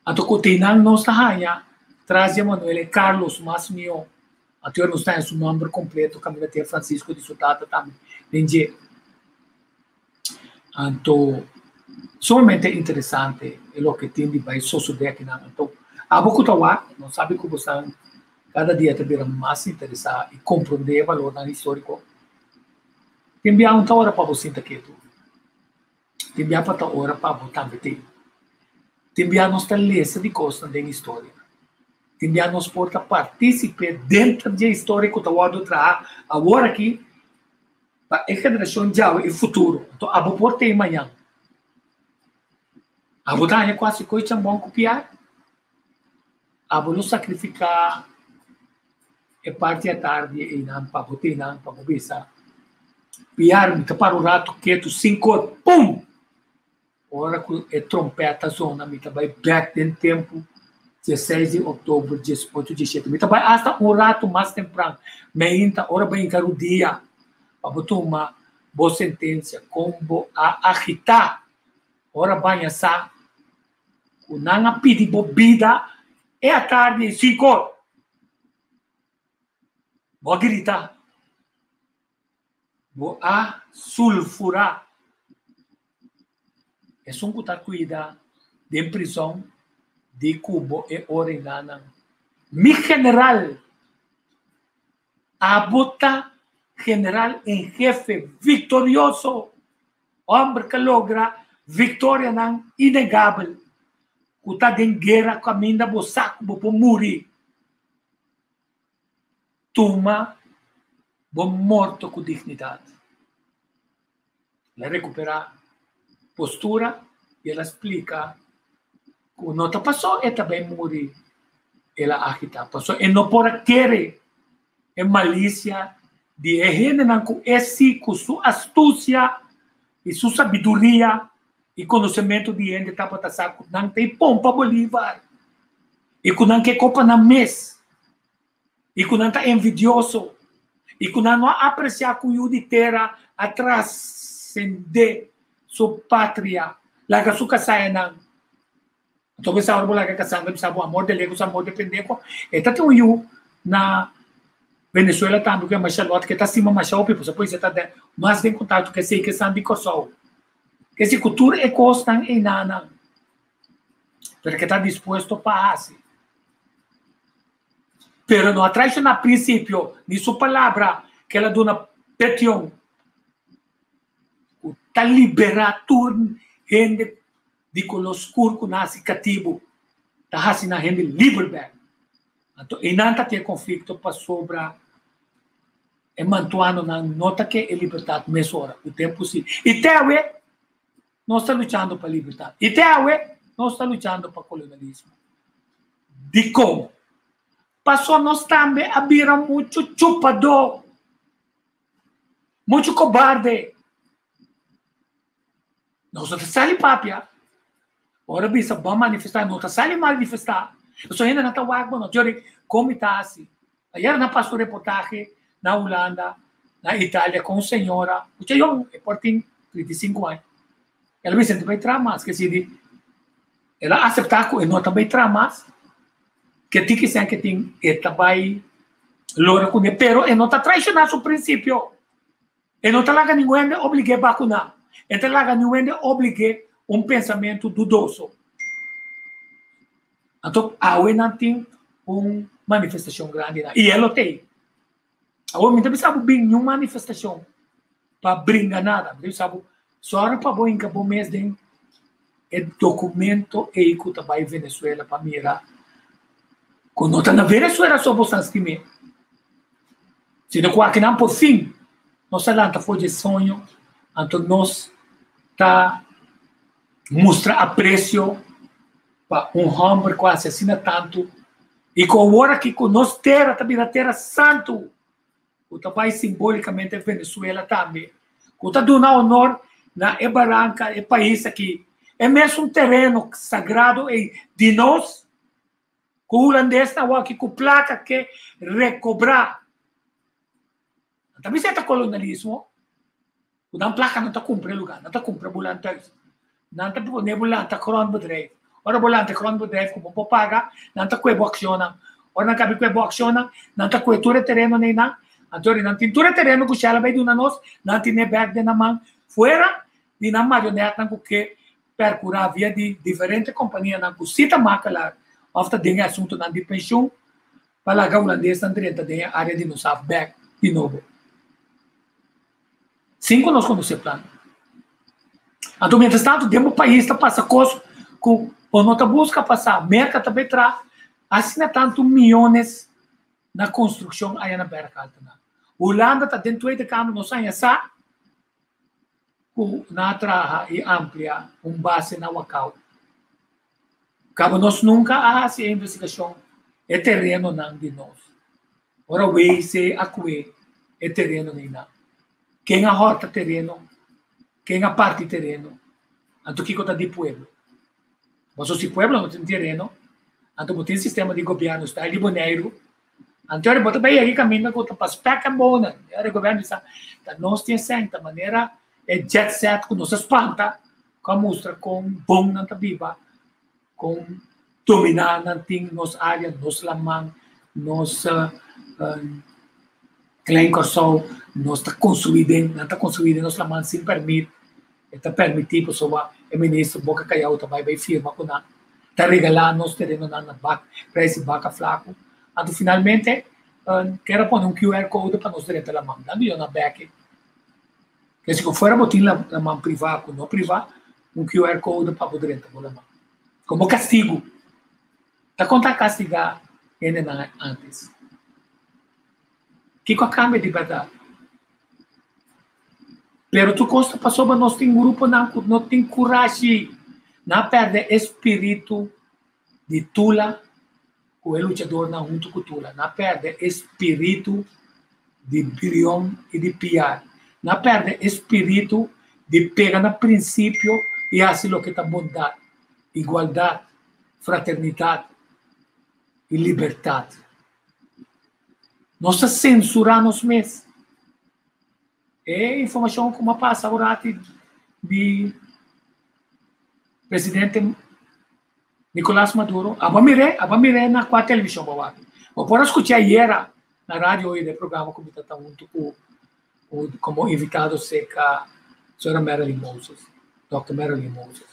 então que tem nós está ranha traz Manuel Carlos Masmio até nós está em seu nome completo caminho até Francisco de Sutata também entendi então sumamente interessante é o que tem de vai suceder aqui na então a pouco tawa não sabe como você cada dia te vira mais interessado e compreender o valor da histórico te enviar uma hora para você aqui tu te enviar para hora para botar te enviar nossa lista de coisas da história te enviar nos porta participar dentro da história que tu vai trazer agora aqui para a geração já e futuro então a vou ter amanhã a botar é quase coisa bom copiar a vou sacrificar parte da tarde e não para botar não para mobilizar piar-me para o rato quieto 5 pum hora que é trompeta zona me vai back em tempo 16 de outubro 18 de setembro me vai hasta um rato mais temprano meinta hora bem caro dia para botar uma boa sentença como a agitar hora banha sa o não pedir bebida é a tarde 5 vou gritar vou a sulfurar é só que tá cuida de prisão de Cuba e Orinana mi general a bota general em jefe vitorioso homem que logra vitória não inegável que tá em guerra caminho da saco para morrer toma bom morto com dignidade ela recupera postura e ela explica que não está passou e também morrer ela agita passou e não pode querer é malícia de errar não com esse com sua astúcia e sua sabedoria e conhecimento de gente tá para saco não tem pompa Bolívar e que não quer copa na mesa e que não está envidioso e que não apreciar que o de terra atrás de sua pátria lá que sua casa não então você agora lá que casa não sabe o amor de lego o amor de pendeco e tá tem o na Venezuela também que é mais charlotte que tá cima mais shopping você pode estar mais em contato que sei que são de Kosovo que essa cultura é constante em nana porque está disposto para fazer pero não atrás no princípio de sua palavra que ela dona petião o tal liberar tudo gente de color escuro que nasce cativo tá assim na gente livre então e não tá ter conflito para sobra é mantuano na nota que é liberdade mesmo hora o tempo sim e até nós estamos lutando para a liberdade e até nós estamos lutando para o colonialismo de como passou nós também abriram muito chupador muito cobarde Nós não saímos papia. Ora, bisa, vamos manifestar, não saímos manifestar. Eu só ainda não estou agora, eu como está assim. Ayer na passou reportagem na Holanda, na Itália, com uma senhora, eu tenho 35 anos. Ela me sente bem tramas, que se ela aceitar que eu não também tramas, que tem que ser que tem, também loura com ele, pero ele não está traicionando seu princípio. Ele não está lá ninguém obrigue a vacinar. Ele está lá ninguém obrigue pensamento dudoso. Então, a não tem uma manifestação grande. E ela tem. A não precisa bem nenhuma manifestação para brincar nada. Não sabe, só para bom em cabo mês de documento e que também Venezuela para mirar. Quando está na Venezuela, só você estima. Se não aqui não por fim, nós lá foi de sonho, então nós tá mostra apreço para homem que assassina tanto e com a hora que nós terra também a terra santo, o também simbolicamente Venezuela também, o tá dando honor na Barranca, é país aqui, é mesmo um terreno sagrado e de nós, com o holandês na aqui com placa que recobrar. Também se é colonialismo, o placa não está cumprindo lugar, não está cumprindo voluntários. Não está volante kron bedrijf. Ora volante kron bedrijf como pode pagar, não está com action. Ora não cabe com action, não está com tudo terreno nem nada. Então não tem tudo terreno que ela vai dar nós, não tem nem back de na mão. Fora de na marioneta que percorrer via de diferentes companhias na cita macalar, ofta tem assunto na de pensão, para a holandesa dentro da área de nos back de novo. 5 nós conhecemos plano. Então, mientras tanto, temos país que passa coisa que o nota busca passar, merca também traz, assim tanto milhões na construção aí na Berca. Holanda está dentro de câmara, nós ainda sabe, na traja e amplia base na Wacau. Cabo nós nunca fazemos a investigação, é terreno não de nós. Ora, o se acue é terreno nem não. Quem a horta terreno, quem a parte terreno, então que está de pueblo. Mas se o pueblo não tem terreno, então tem sistema de governo, está ali boneiro, então ele bota bem aí caminho, que para peca bona, o governo diz, nós temos certa maneira, é jet set, que nos espanta, com a mostra, com bom na viva, com dominar na nos áreas, nos lamang, nos klein corso, nós está construído, não está construído, nós lamang sem permite, está permitido, pessoa, o ministro Boca Caiao também vai firma com nada, está regalando nós terreno na vaca, preço vaca flaco, então finalmente, quero pôr QR Code para nós direto lá mão, dando eu na back, que se for botar na mão privada, ou não privada, QR Code para poder direto lá mão, como castigo, está contra castigar ele antes, que com a câmera de verdade. Pero tu costa passou, mas nós temos grupo, não tem coragem, não perde espírito de Tula, o lutador não junto com Tula, não perde espírito de brilhão e de piar, não perde espírito de pegar no princípio e fazer o que está bondade, igualdade, fraternidade e liberdade. Nós estamos censurando nós mesmos. É informação como passa agora de presidente Nicolás Maduro. Abamire na qual televisão bawa. Eu posso escutar ayer na rádio hoje do programa como está junto como invitado seca senhora Marilyn Moses, Dr. Marilyn Moses.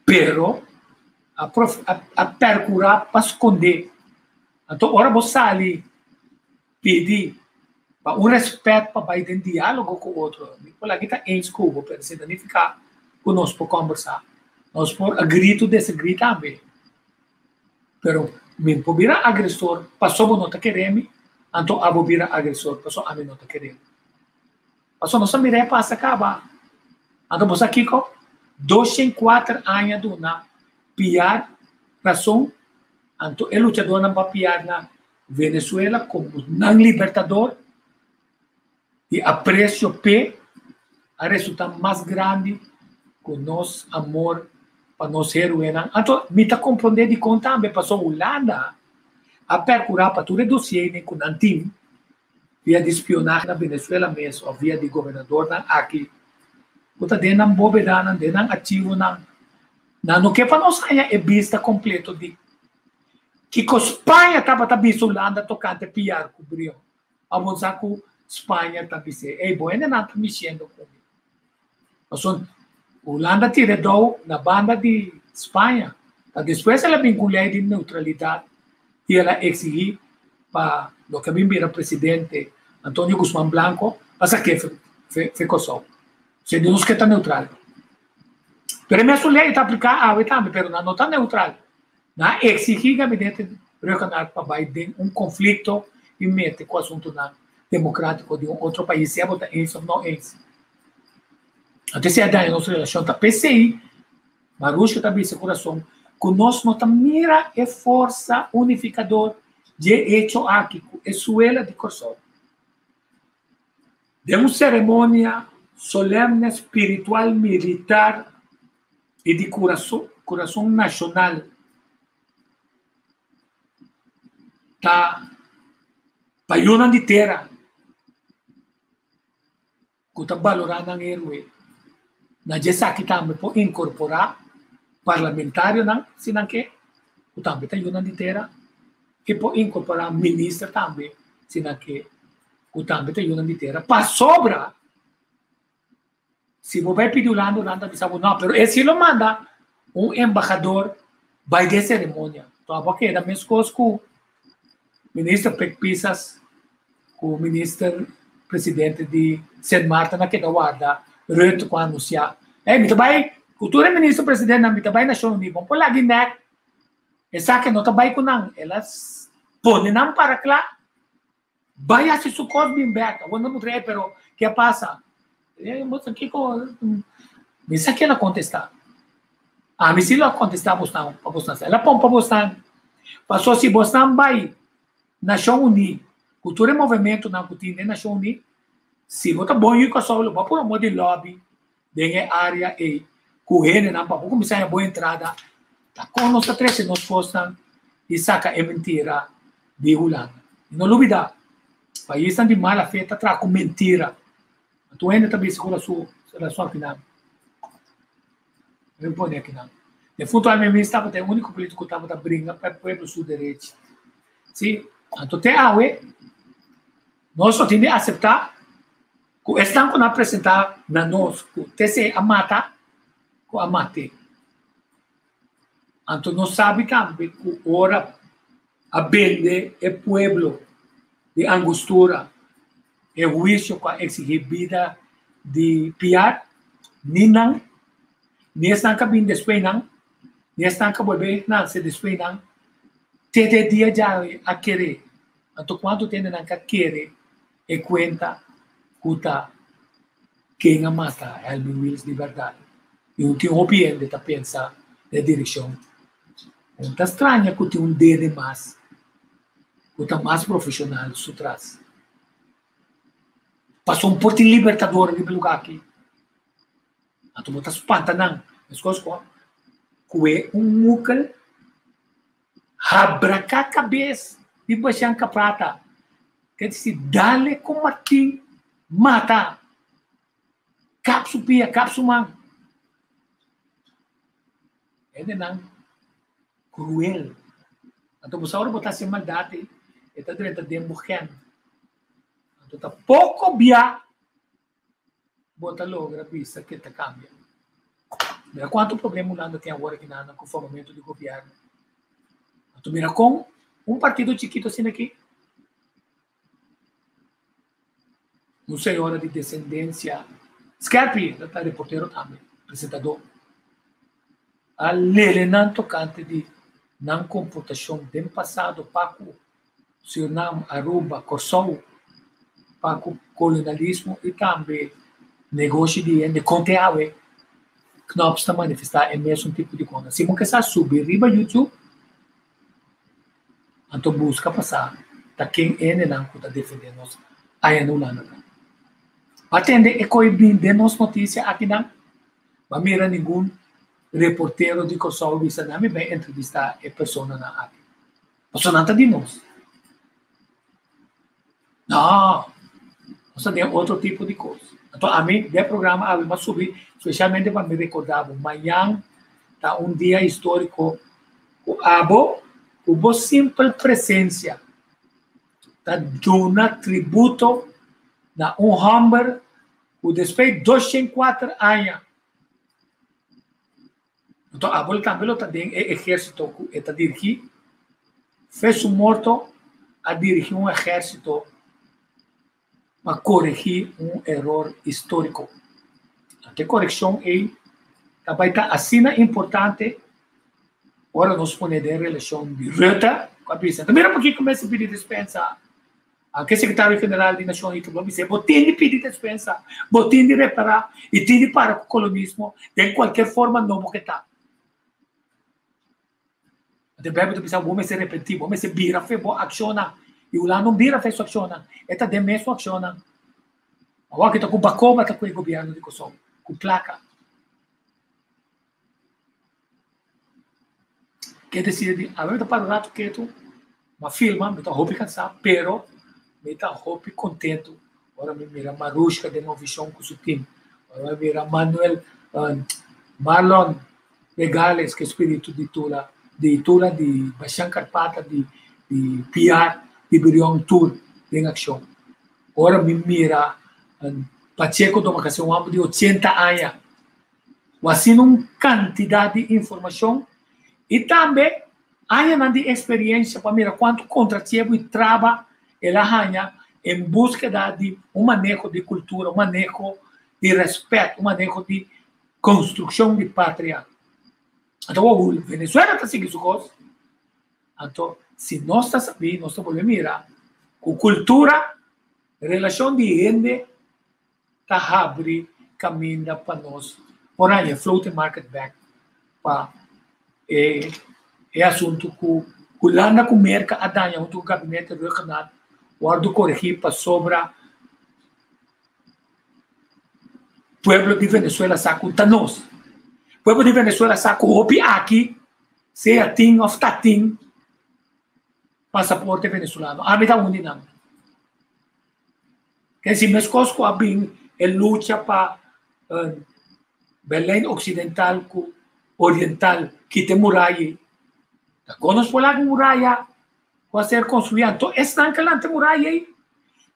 Pero a percurar para esconder. Então, ora você ali pedir respeito para ter diálogo com o outro. Por aqui está em escudo, para se identificar conosco para conversar. Nós por a grito desse grito também. Pero, me pobira agressor, passou não está querendo, então a bobira agressor, passou a mim não está querendo. Passou não sabe passa acabar. Então, você aqui com 204 anos do na piar razão. Então, o lutador não vai piar na Venezuela como não libertador e aprecio P a resultado mais grande com nosso amor para nós heroína. Então, me está compreendendo de conta também passou Holanda a percurar para tudo dossiê com Antim, via de espionagem na Venezuela mesmo, via de governador aqui. Puta, denam bobedana, denam ativo, não que para nós é vista completo de que com Espanha estava visto Holanda tocante piar cobriu. A moça com Espanha está dizendo, ei, boa, não está mexendo comigo. Mas Holanda tirou na banda de Espanha. Depois ela vinculou de neutralidade e ela exigiu para o que vira presidente Antônio Guzmán Blanco, para que ficou só. Se Deus que está neutral. Pero mesmo lei está aplicada também, pero não está neutral. Não exige gabinete regional para Biden conflito e mete com o assunto democrático de outro país, se é botar isso ou não é isso. Até se a nossa relação da PCI, Marusca também esse coração, conosco não mira é força unificador de hecho aqui, é suela de Kosovo. De uma cerimônia solene, espiritual, militar e de coração nacional, tá payunan de terra, que está valorando ang herói. Na jesa kita também po incorporar parlamentário não, senão que o também está yun de terra e po incorporar ministro também, senão que o também está yun de terra. Para sobra, se você pedir lá no Holanda, não, pero esse lo manda embaixador vai de cerimônia. Então, porque da mesma coisa com o ministro Pecpisas, com o ministro presidente de Sint Maarten, na que guarda Rutte com anunciar. Me trabalha, cultura ministro presidente, me trabalha na Nação Unida, vamos por lá, Guiné. Essa que não trabalha com não, elas põem não para lá. Vai assistir su cos bem back, quando não trei, pero que passa? Aqui com, me sabe que ela contestar. Me se ela contestar, Boston, ela põe para Boston. Passou se Boston vai Nação Unida, cultura e movimento na cultura Nação Unida. Se você bom ir com a sua, vai por amor de lobby, dentro da área e correndo não para começar a boa entrada. Tá com nossa três nós postam e saca é mentira de Holanda. Não olvidar, país de mala feita tra com mentira. Tu ainda também segura sua final. Eu vou aqui não. De fundo a minha estava até o único político que estava da briga para o povo sul-direito. Sim, então tem a nós só temos que aceitar. Estão com apresentar na nós, que a mata, com a mate. Então nós sabemos também que ora a bende é pueblo de angostura, é juízo com a exigida de piar, nem estão cabendo depois não, nem estão cabendo não se depois não, tem dia já a querer. Então quando tem não querer, é conta kuta quem a mata é Helmin Wills de verdade. E não tem opinião de pensar na direção. Não está estranha que tem dedo mais, que está mais profissional do trás. Passou porte libertador de lugar aqui. Então você espanta não, mas coisa que é mucal abraca a cabeça de baixanca prata. Quer dizer, dale com Martim mata. Capsu pia, capsu man. É de não. Cruel. Então, você agora botar sem maldade, está direito de morrer. Então, tá pouco bia, bota logo a pista que está cambia. Mira quanto problema o Holanda tem agora aqui no conformamento do governo. Então, mira com partido chiquito assim aqui. Um senhor de descendência, Scarpi, está reporteiro também, apresentador. A lele não tocante de não computação do passado, Paco, Suriname, Aruba, Kosovo, Paco, colonialismo e também negócio de conteúdo que não precisa manifestar é mesmo tipo de coisa. Se você quer subir riba YouTube, então busca passar, tá quem é não que está defendendo nós, aí não lá. Atende e coi bem de nos notícias aqui não. Mas mira nenhum reportero de Kosovo bisa namin vai entrevistar a pessoa na aqui. Pessoa não está de nós. Não. Nós temos outro tipo de coisa. Então, a mim, de programa, a mim subir, especialmente para me recordar, amanhã está dia histórico. O abo, houve simples presença. Está dando tributo na homem que depois de 204 anos. Então, a bola também está dentro do exército que está dirigindo. Fez morto a dirigir exército para corrigir erro histórico. A correção é também está assim importante. Agora nós podemos ter relação de Ruta com a presidente. Mira por que começa a pedir dispensa. Aqui o secretário-geral da Nação Unida disse: botem de pedir dispensa, botem de reparar e tem de parar com o colonismo de qualquer forma não porque está. Até bem que pensar, vamos se repetir, vamos se vira, fez boa acciona. E o lá não vira, fez acciona. Esta de mesmo acciona. Agora que está com o Bacoma, está com o governo de Kosovo, com placa. Que decide, a verdade para o rato que tu, uma filma, me está roupa cansado, pero me está roupa contente. Agora me mira Marushka de uma visão com o seu time. Agora me mira Manuel, Marlon Regales, que é espírito de Tula, de Baixan Carpata, de Piar, de Birion Tour, em ação. Agora me mira Pacheco de uma canção de 80 anos. Assim, uma quantidade de informação e também há de experiência para mirar quanto contrativo e trava ela ganha em busca de manejo de cultura, manejo de respeito, manejo de construção de pátria. Então, o Venezuela está seguindo isso coisa. Então, se nós estamos sabendo, nós podemos mirar com cultura, relação de gente, está abrindo caminho para nós. Por aí, floating market back para assunto que o landa com merca a danha junto com o gabinete regional guardo corrigir para sobra pueblo de Venezuela saco tanos pueblo de Venezuela saco hopi aqui se a ting of tating passaporte venezuelano a me dá um dinam que se mescosco a bem luta para Belém Ocidental com Oriental que tem muralha. Conosco por lá com muralha vai ser construída. Então, essa não é a muralha aí.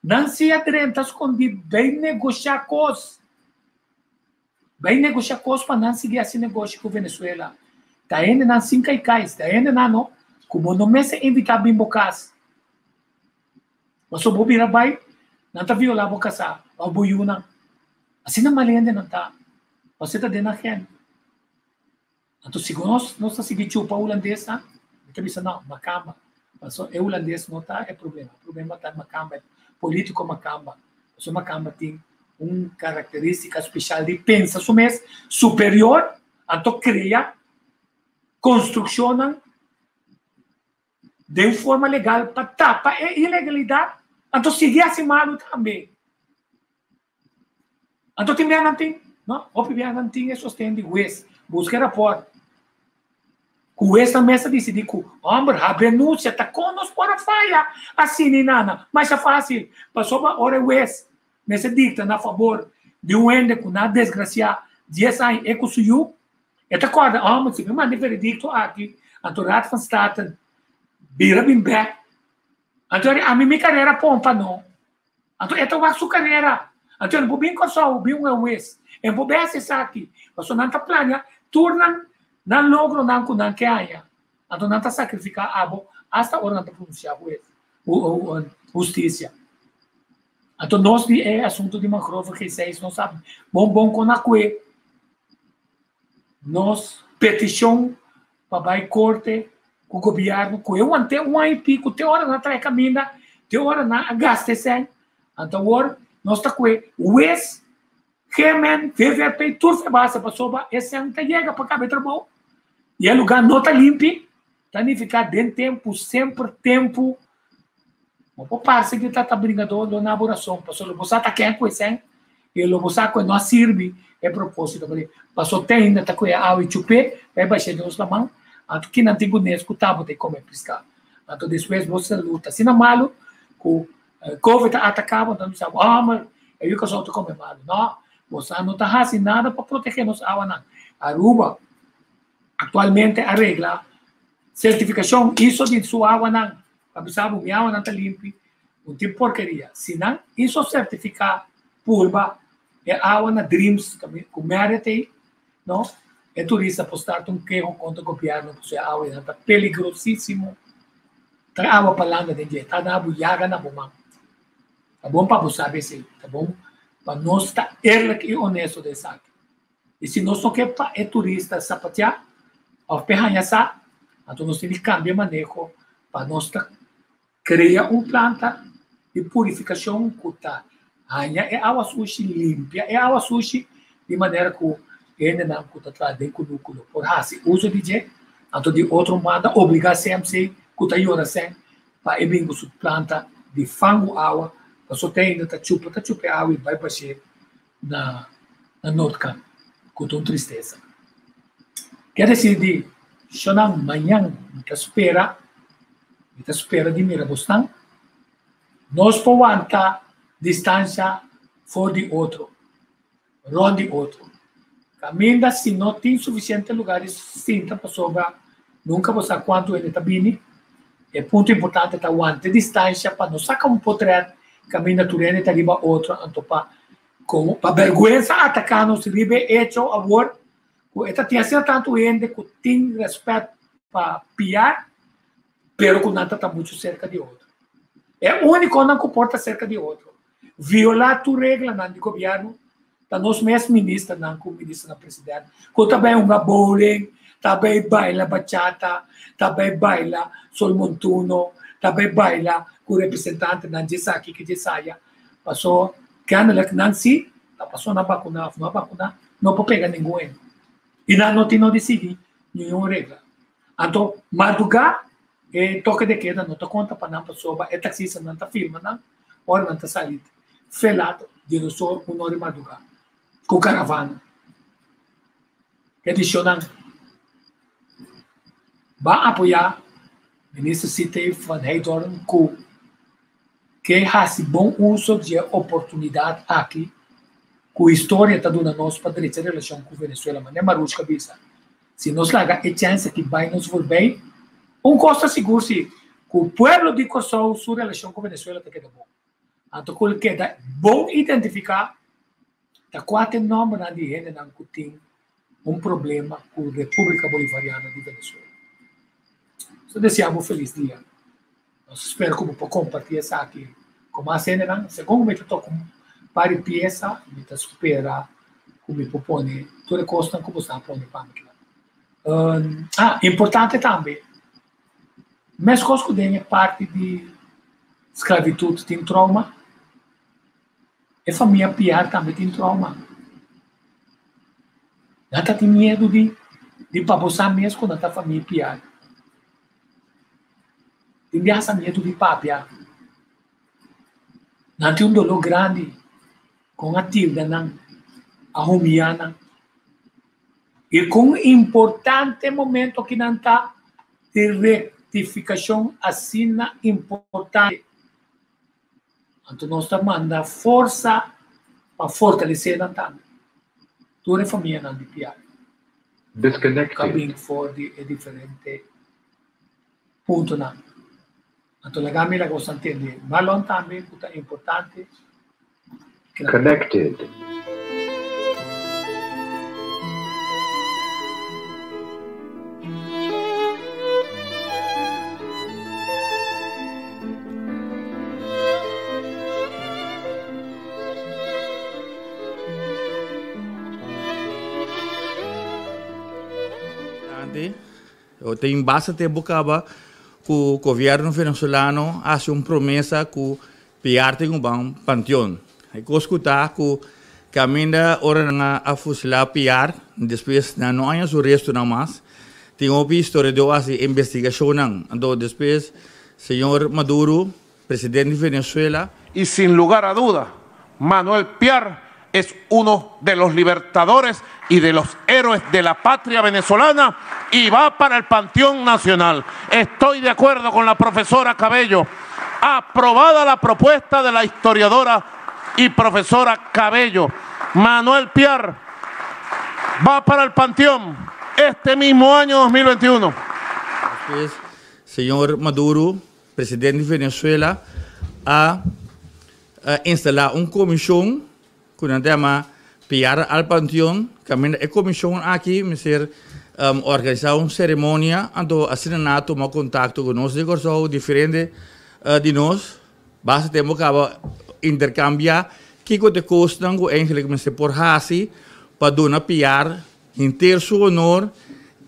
Não se adrenta escondido, bem negociar coisas. Bem negociar coisas para não seguir esse negócio com a Venezuela. Está ainda não se encaicai, está ainda não. Como não me se invitar bem bocas. Mas o bobira vai, não está violar bocas, o boiuna. Assim não malende não está. Você está dentro da gente. Então, se nós estamos seguindo chupa holandesa, então isso não, macamba. Mas o holandês não está, é problema. O problema está macamba, é político macamba. O macamba tem uma característica especial de pensa superior, então cria, construção de uma forma legal para tapar a ilegalidade, então seguir assim mal também. Então, tem não? Obviamente, não tem sustento de juiz. Busca rapport. O juiz na mesa decide que homem, a denúncia está conosco para falha. Assim, nana. Mas é fácil. Passou a hora o juiz. Mesa dicta na favor de um ende com uma desgracia. 10 anos é que o suiu. E te acorda, homem, se me manda veredicto aqui. Então, rato van staten. Bira bem back. Então, a minha carreira pompa não. Então, esta é a sua carreira. Então, eu vou bem com só, bem um juiz. Eu vou bem acessar aqui. Mas não está plania, turnan, não logro não com não que há. Então, não está sacrificar abo, hasta hora não está pronunciar o justiça. Então, nós é assunto de macrova que vocês não sabem. Bom com a cue. Nós, petição, para a corte, com o governo, com eu ante um ano e pico, tem hora não trai caminho, tem hora não gasta sem. Então, agora, nós está com o ex, Gemen, VVP, tudo basta para soba, esse ano tá chega para caber trabalho. E o lugar não está limpo, tá nem ficar dentro tempo, sempre tempo. Mas por parte que tá brincando na elaboração, pessoal, você tá quem com esse, E o saco não serve é propósito. Passou tem ainda tá com a água e chupé, vai baixar de nossa mão. Anto que não tem gones que tabo tem como pescar. Anto depois você luta. Se não malo, com Covid atacava, então sabe, mas eu que só tô comendo malo. Não, você não tá fazendo nada para proteger nossa água não. Aruba atualmente a regra certificação isso de sua água não. Sabe, minha água não está limpa. Não tem porcaria. Se não, isso certifica purba, é água na Dreams, com merda, não? É turista postar um queijo contra o governo, porque a água está perigosíssimo. Tá água para lá, está na buiaga na bomba. Tá bom para você saber se, tá bom? Para nós estar e honesto desse aqui. E se nós não queremos é turista sapatear, ao perranha sa, então nós temos que cambiar manejo para nós criar planta de purificação cuta. É água sushi limpa, é água sushi de maneira que ele não cuta atrás de cúmulo. Por assim, uso de je, então de outro modo, obrigar sempre cuta iora sem para evingar sua planta de fango água, para só ter ainda tá chupa água e vai baixar na norte com tristeza. Quer dizer de só amanhã me espera de mira bastante. Nós podemos distância for de outro, ron de outro. Caminha se não tem suficiente lugares cinta para sobrar, nunca você sabe quanto ele está vindo. É ponto importante tá aguante distância para não sacar potreiro, caminha turene está riba outro, então para vergonha atacar nos riba hecho amor, esta tinha sido tanto gente que tem respeito para piar, pero que não está muito cerca de outro. É o único que não comporta cerca de outro. Violar tu regra não de governo, tá nos mesmos ministros não como ministro da presidente, que também bowling, também baila bachata, também baila sol montuno, também baila com o representante da Jesaki que Jesaya passou, que anda que não se, passou na vacuna, não pode pegar ninguém. E não tem não decidir nenhuma regra. Então, madrugar toque de queda, não te conta para não pessoa, é taxista não está filma, não, ora não está saindo. Felado, dinossauro, uma hora de madrugar, com caravana. Que adicionando. Vai apoiar o ministro Citei Van Heydorn que faz bom uso de oportunidade aqui, com a história está dando nós para a relação com a Venezuela, mas não é marujo cabeça. Se nós largar a chance que vai nos volver, costa seguro se o povo de Kosovo, sua relação com a Venezuela está queda bom. Então, quando queda bom identificar, está quatro nomes de gente que tem problema com a República Bolivariana de Venezuela. Então, desejamos um feliz dia. Nós espero que você compartilhe isso aqui. Como a cena, segundo me estou com pari peça, me está espera como me propõe, toda costa como está pondo para mim. Importante também. Mas coisas que tem parte de esclavitud tem trauma. E família piar também tem trauma. Não tem medo de babosar mesmo quando está família piar. Tem essa medo de papiar. Não tem dolor grande com a tilda não, a rumiana. E com importante momento que não está de rectificação assim importante. Então, nós manda força para fortalecer a Nantana. Toda a família não de piar.
Disconnected.
Caminho fora é diferente. Ponto não. Então, a família gosta de entender. Mas também é importante.
Connected.
Eu tenho bastante bucaba que o governo venezuelano faz uma promessa que piar tem bom panteão. Eu gosto de escutar que caminha hora a fuzilar piar, depois não há o resto não mais. Tem uma história de uma investigação não. Então depois, senhor Maduro, presidente de Venezuela.
Y sin lugar a duda, Manuel Piar es uno de los libertadores y de los héroes de la patria venezolana y va para el Panteón Nacional. Estoy de acuerdo con la profesora Cabello. Aprobada la propuesta de la historiadora y profesora Cabello. Manuel Piar va para el Panteón este mismo año 2021.
Pues, señor Maduro, presidente de Venezuela, ha instalado una comisión que se llama Piar al Panteón. La comisión aquí me ser organizar una ceremonia, ando assinado tomar contacto con nosotros de Corsao, diferente de nós. Basta temos que intercambiar que te costam que eigenlijk me se por hasi para donar Piar inteiro seu honor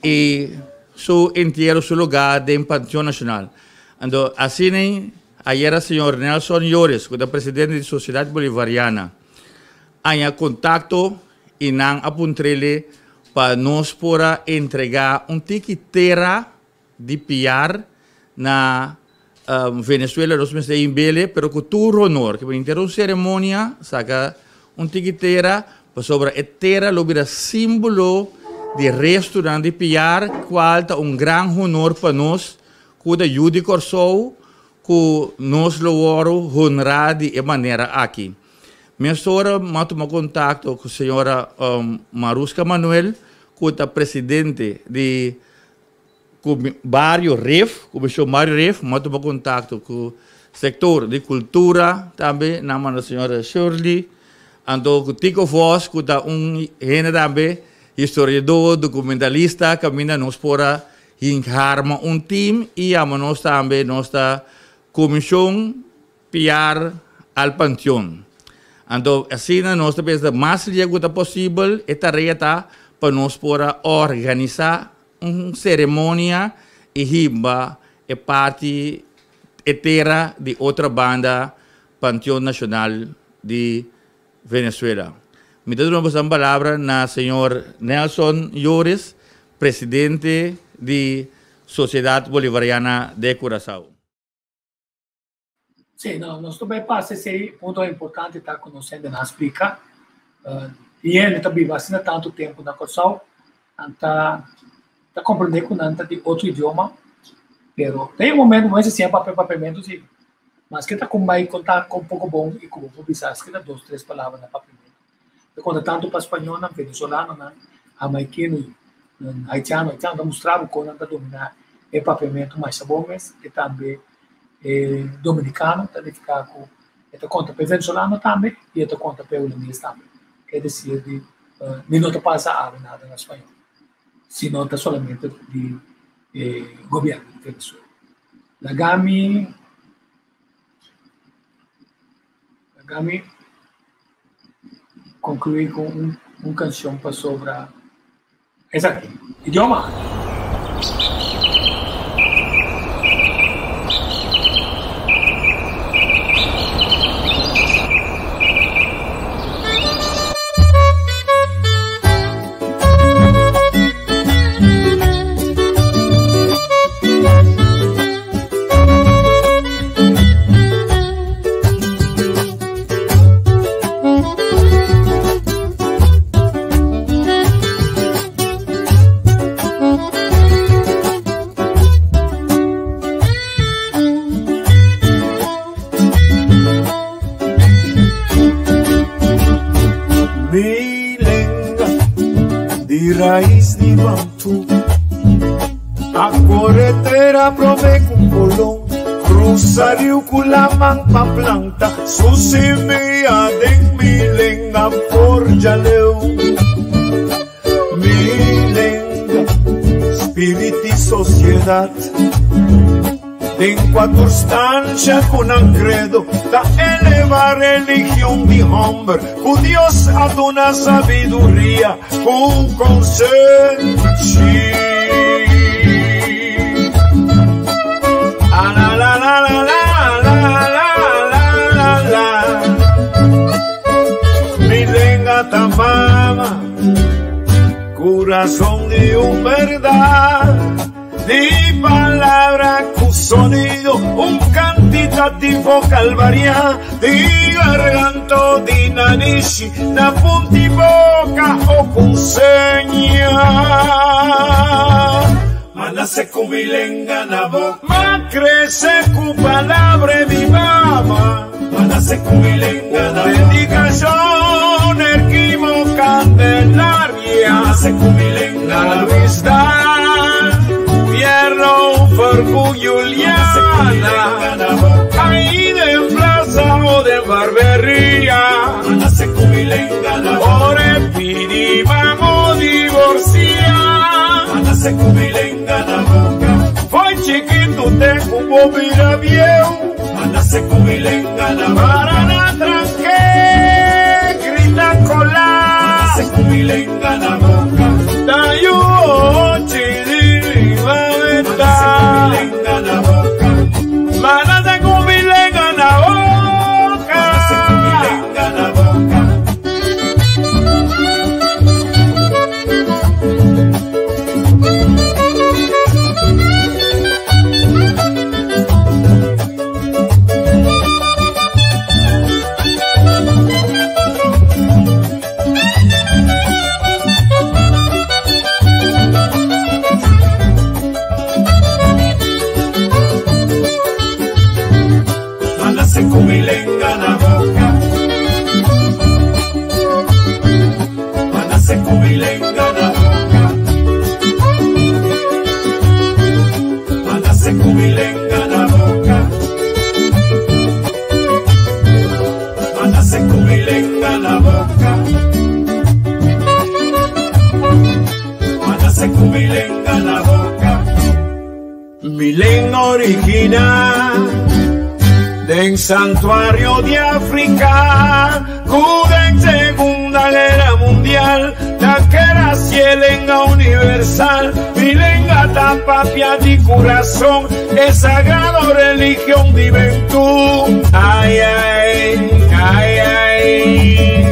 e seu inteiro seu lugar de Panteão Nacional. Então, assim, ayer o senhor Nelson Llores, que é o presidente da Sociedade Bolivariana, tinha contato e não apontrele para nós poder entregar tiquetera de Piar na Venezuela, nós estamos em Bele, pero com todo honor, que vai ter uma cerimônia, saca tiquetera, para sobre a terra, lo vira símbolo de restaurante de Piar, qual é grande honor para nós, que da Judy Corsao, que nós lo honrar de maneira aqui. Minha senhora, eu tomo contato com a senhora Marusca Manuel, que é presidente de Barrio REF, Comissão Barrio REF, eu tomo contato com o setor de cultura, também, na mão da senhora Shirley, ando com Tico Voss, que é também historiador, documentalista, que ainda nos pode encarmar time, e a nós também, nossa comissão Piar al Panteón. Então, assim, nós temos o mais rápido possível, e tarefa para nós poder organizar uma cerimônia e riba e parte inteira de outra banda Panteão Nacional de Venezuela. Me dá uma palavra na senhor Nelson Llores, presidente da Sociedade Bolivariana de Curaçao.
Sim, nós também passa esse ponto importante estar conhecendo na explica. E ele também vacina tanto tempo na Curaçao, está compreendendo com nada de outro idioma, pero tem momento mais assim papel sim, mas que está com mais contar com pouco bom e como vou pensar que dá 2, 3 palavras na papel. Eu conto tanto para espanhol, venezuelano, jamaiquino, haitiano, então mostrava como anda dominar o papel mais bom, e também dominicano, também ficar com esta conta para venezuelano também e esta conta para holandês também. Quer dizer, de não passa nada na espanhol, senão está somente de governo de Venezuela. Lagami conclui com uma canção para sobre essa aqui, idioma.
Raiz de Bantu, a corretera prove com colão, cruza Rio Culamampa planta, sucimia de milenga por jaleu, milenga, espírito e sociedade, em quatro stanças com credo, da elevar religião de homem, com Deus adona sabedoria, com conselho. La la la la la la la la la, milenga tamama, coração de verdade. De palabra con sonido, un cantitativo o calvaria di garganto di narici na punti boca o consegna ma nace con milenga na boca ma crece con palabra di mama ma nace con milenga na dedicación erquimo candelaria nace con milenga na vista Farbu Juliana, ahí de plaza o de barbería, ore pidi vamos divorciar, fue chiquito tengo un bobira viejo, para la tranque, grita colar, dayo chidi va Manase con milenga na boca. Milen original del santuario de África, cuda en Segunda Guerra Mundial, la que era cielenga universal, milenga tapapia di corazón, es sagrado religión de juventud. Ay, ay, ay, ay,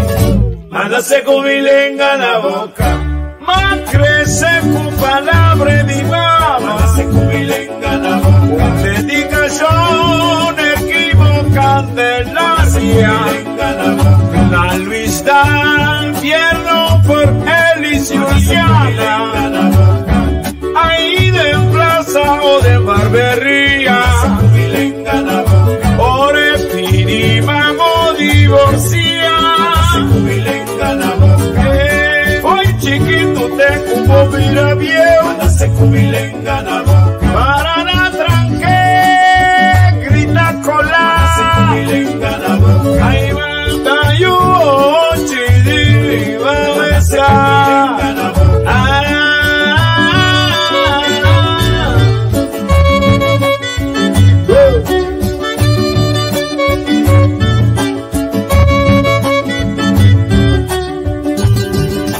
mándase con milenga la boca. Más crece con palabra de mama, con milenga la boca. Dedicación equivocandelaria, la Luis da infierno por Elisiana, ahí de plaza o de barbería, ore pidi vamos divorciar. Chiquito tengo un bobira viejo, para la tranque, grita colar, ahí va yo, chidi, va a besar.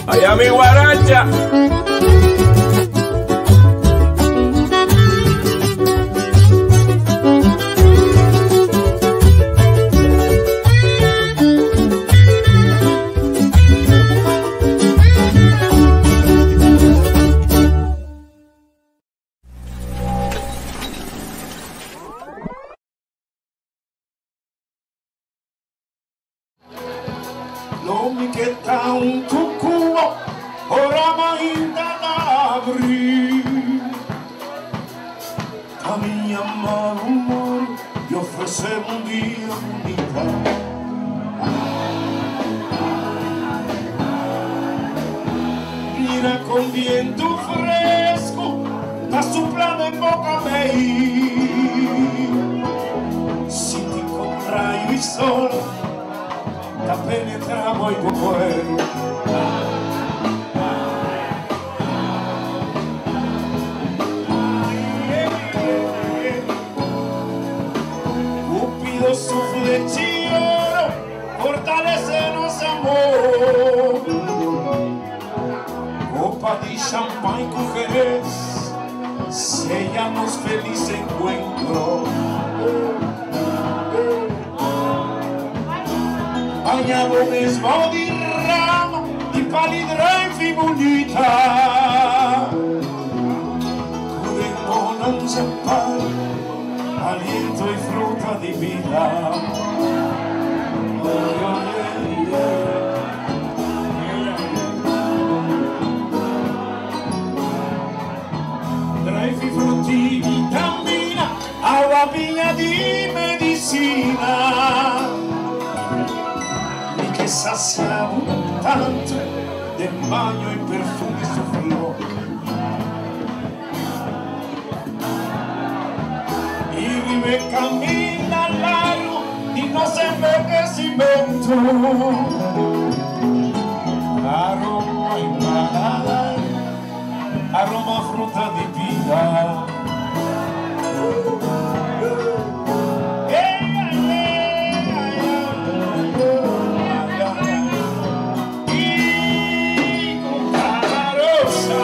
Allá mi guaracha. No mi que ta un cucuo, ora mainda labri. A mi amado amor, y ofrecer un día bonita. Mira con viento fresco, la soplada en boca mei. Si ti con rayo y sol, la penetramos y cuero. Cupido su flechero, fortalecenos amor. Copa de champán con Jerez, sellamos feliz encuentro. Bañado mesmo di ramo, di palidra in fibonita. Cure non s'appare, aliento e frutta di vita. Tra i frutti di vitamina, agua piena di medicina, e che saziamo tanto del bagno e perfumi su flor. Y vive camina largo y no se envejecimiento. Aroma y paladar, aroma fruta de vida. Y con cada rosa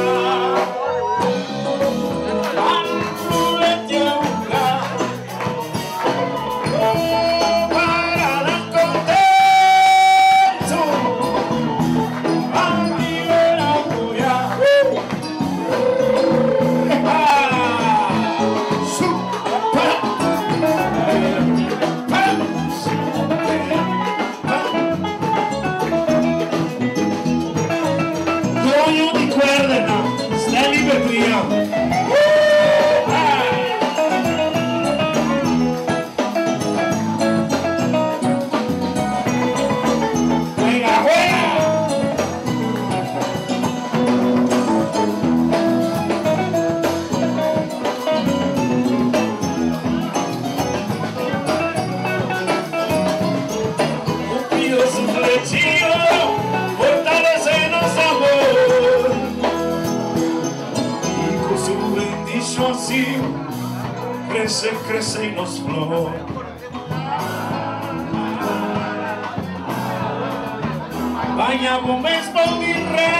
crece y nos flor. Bagnavo me spaldirà,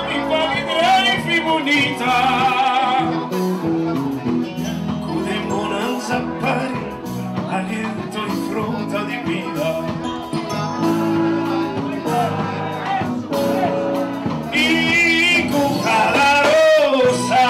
mi pagherai fi bonita. Con bonanza pari, aliento y fruta di vida. Y con cada rosa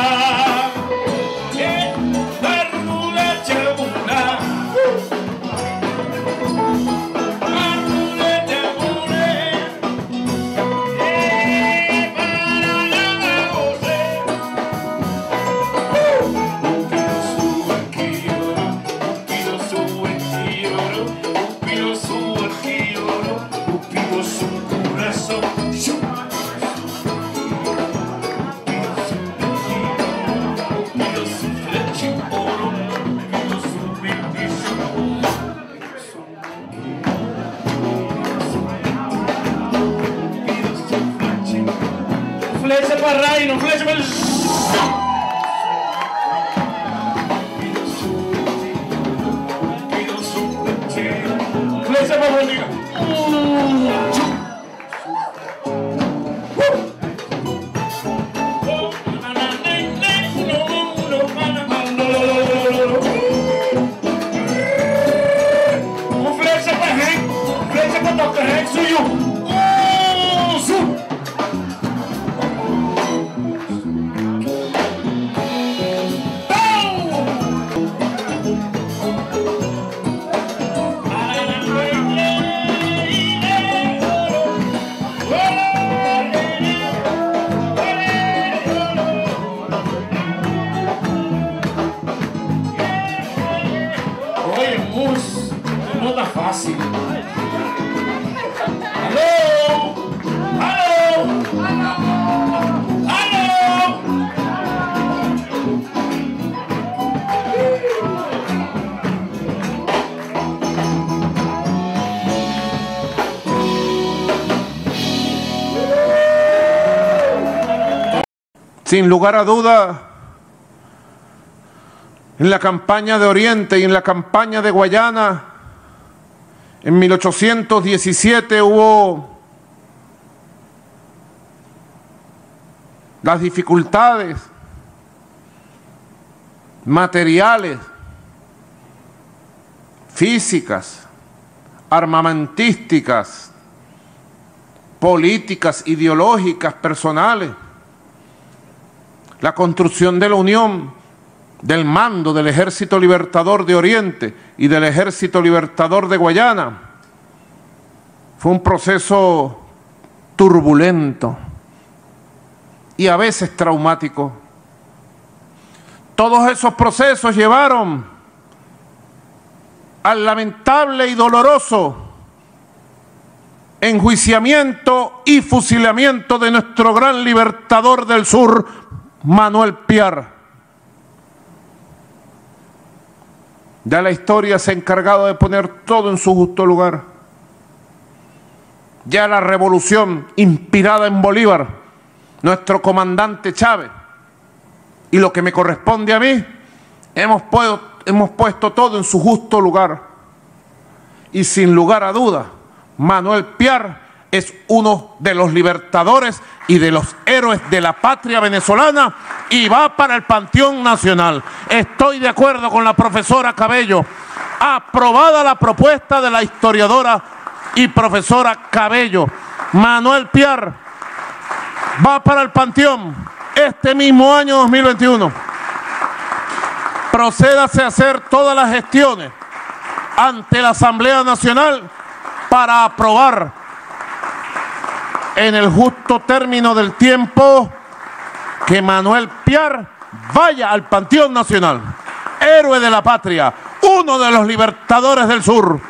flecha para Reino, flecha para el... Flecha para Rodrigo. Flecha para Hank, flecha para Dr. Hank, soy yo. No está fácil. ¡Aló! ¡Aló! ¡Aló!
Sin lugar a duda, en la campaña de Oriente y en la campaña de Guayana, en 1817 hubo las dificultades materiales, físicas, armamentísticas, políticas, ideológicas, personales. La construcción de la unión del mando del Ejército Libertador de Oriente y del Ejército Libertador de Guayana. Fue un proceso turbulento y a veces traumático. Todos esos procesos llevaron al lamentable y doloroso enjuiciamiento y fusilamiento de nuestro gran libertador del sur, Manuel Piar. Ya la historia se ha encargado de poner todo en su justo lugar. Ya la revolución inspirada en Bolívar, nuestro comandante Chávez, y lo que me corresponde a mí, hemos puesto todo en su justo lugar. Y sin lugar a duda, Manuel Piar es uno de los libertadores y de los héroes de la patria venezolana y va para el Panteón Nacional. Estoy de acuerdo con la profesora Cabello. Aprobada la propuesta de la historiadora y profesora Cabello. Manuel Piar va para el Panteón este mismo año 2021. Procédase a hacer todas las gestiones ante la Asamblea Nacional para aprobar en el justo término del tiempo que Manuel Piar vaya al Panteón Nacional. Héroe de la patria, uno de los libertadores del sur.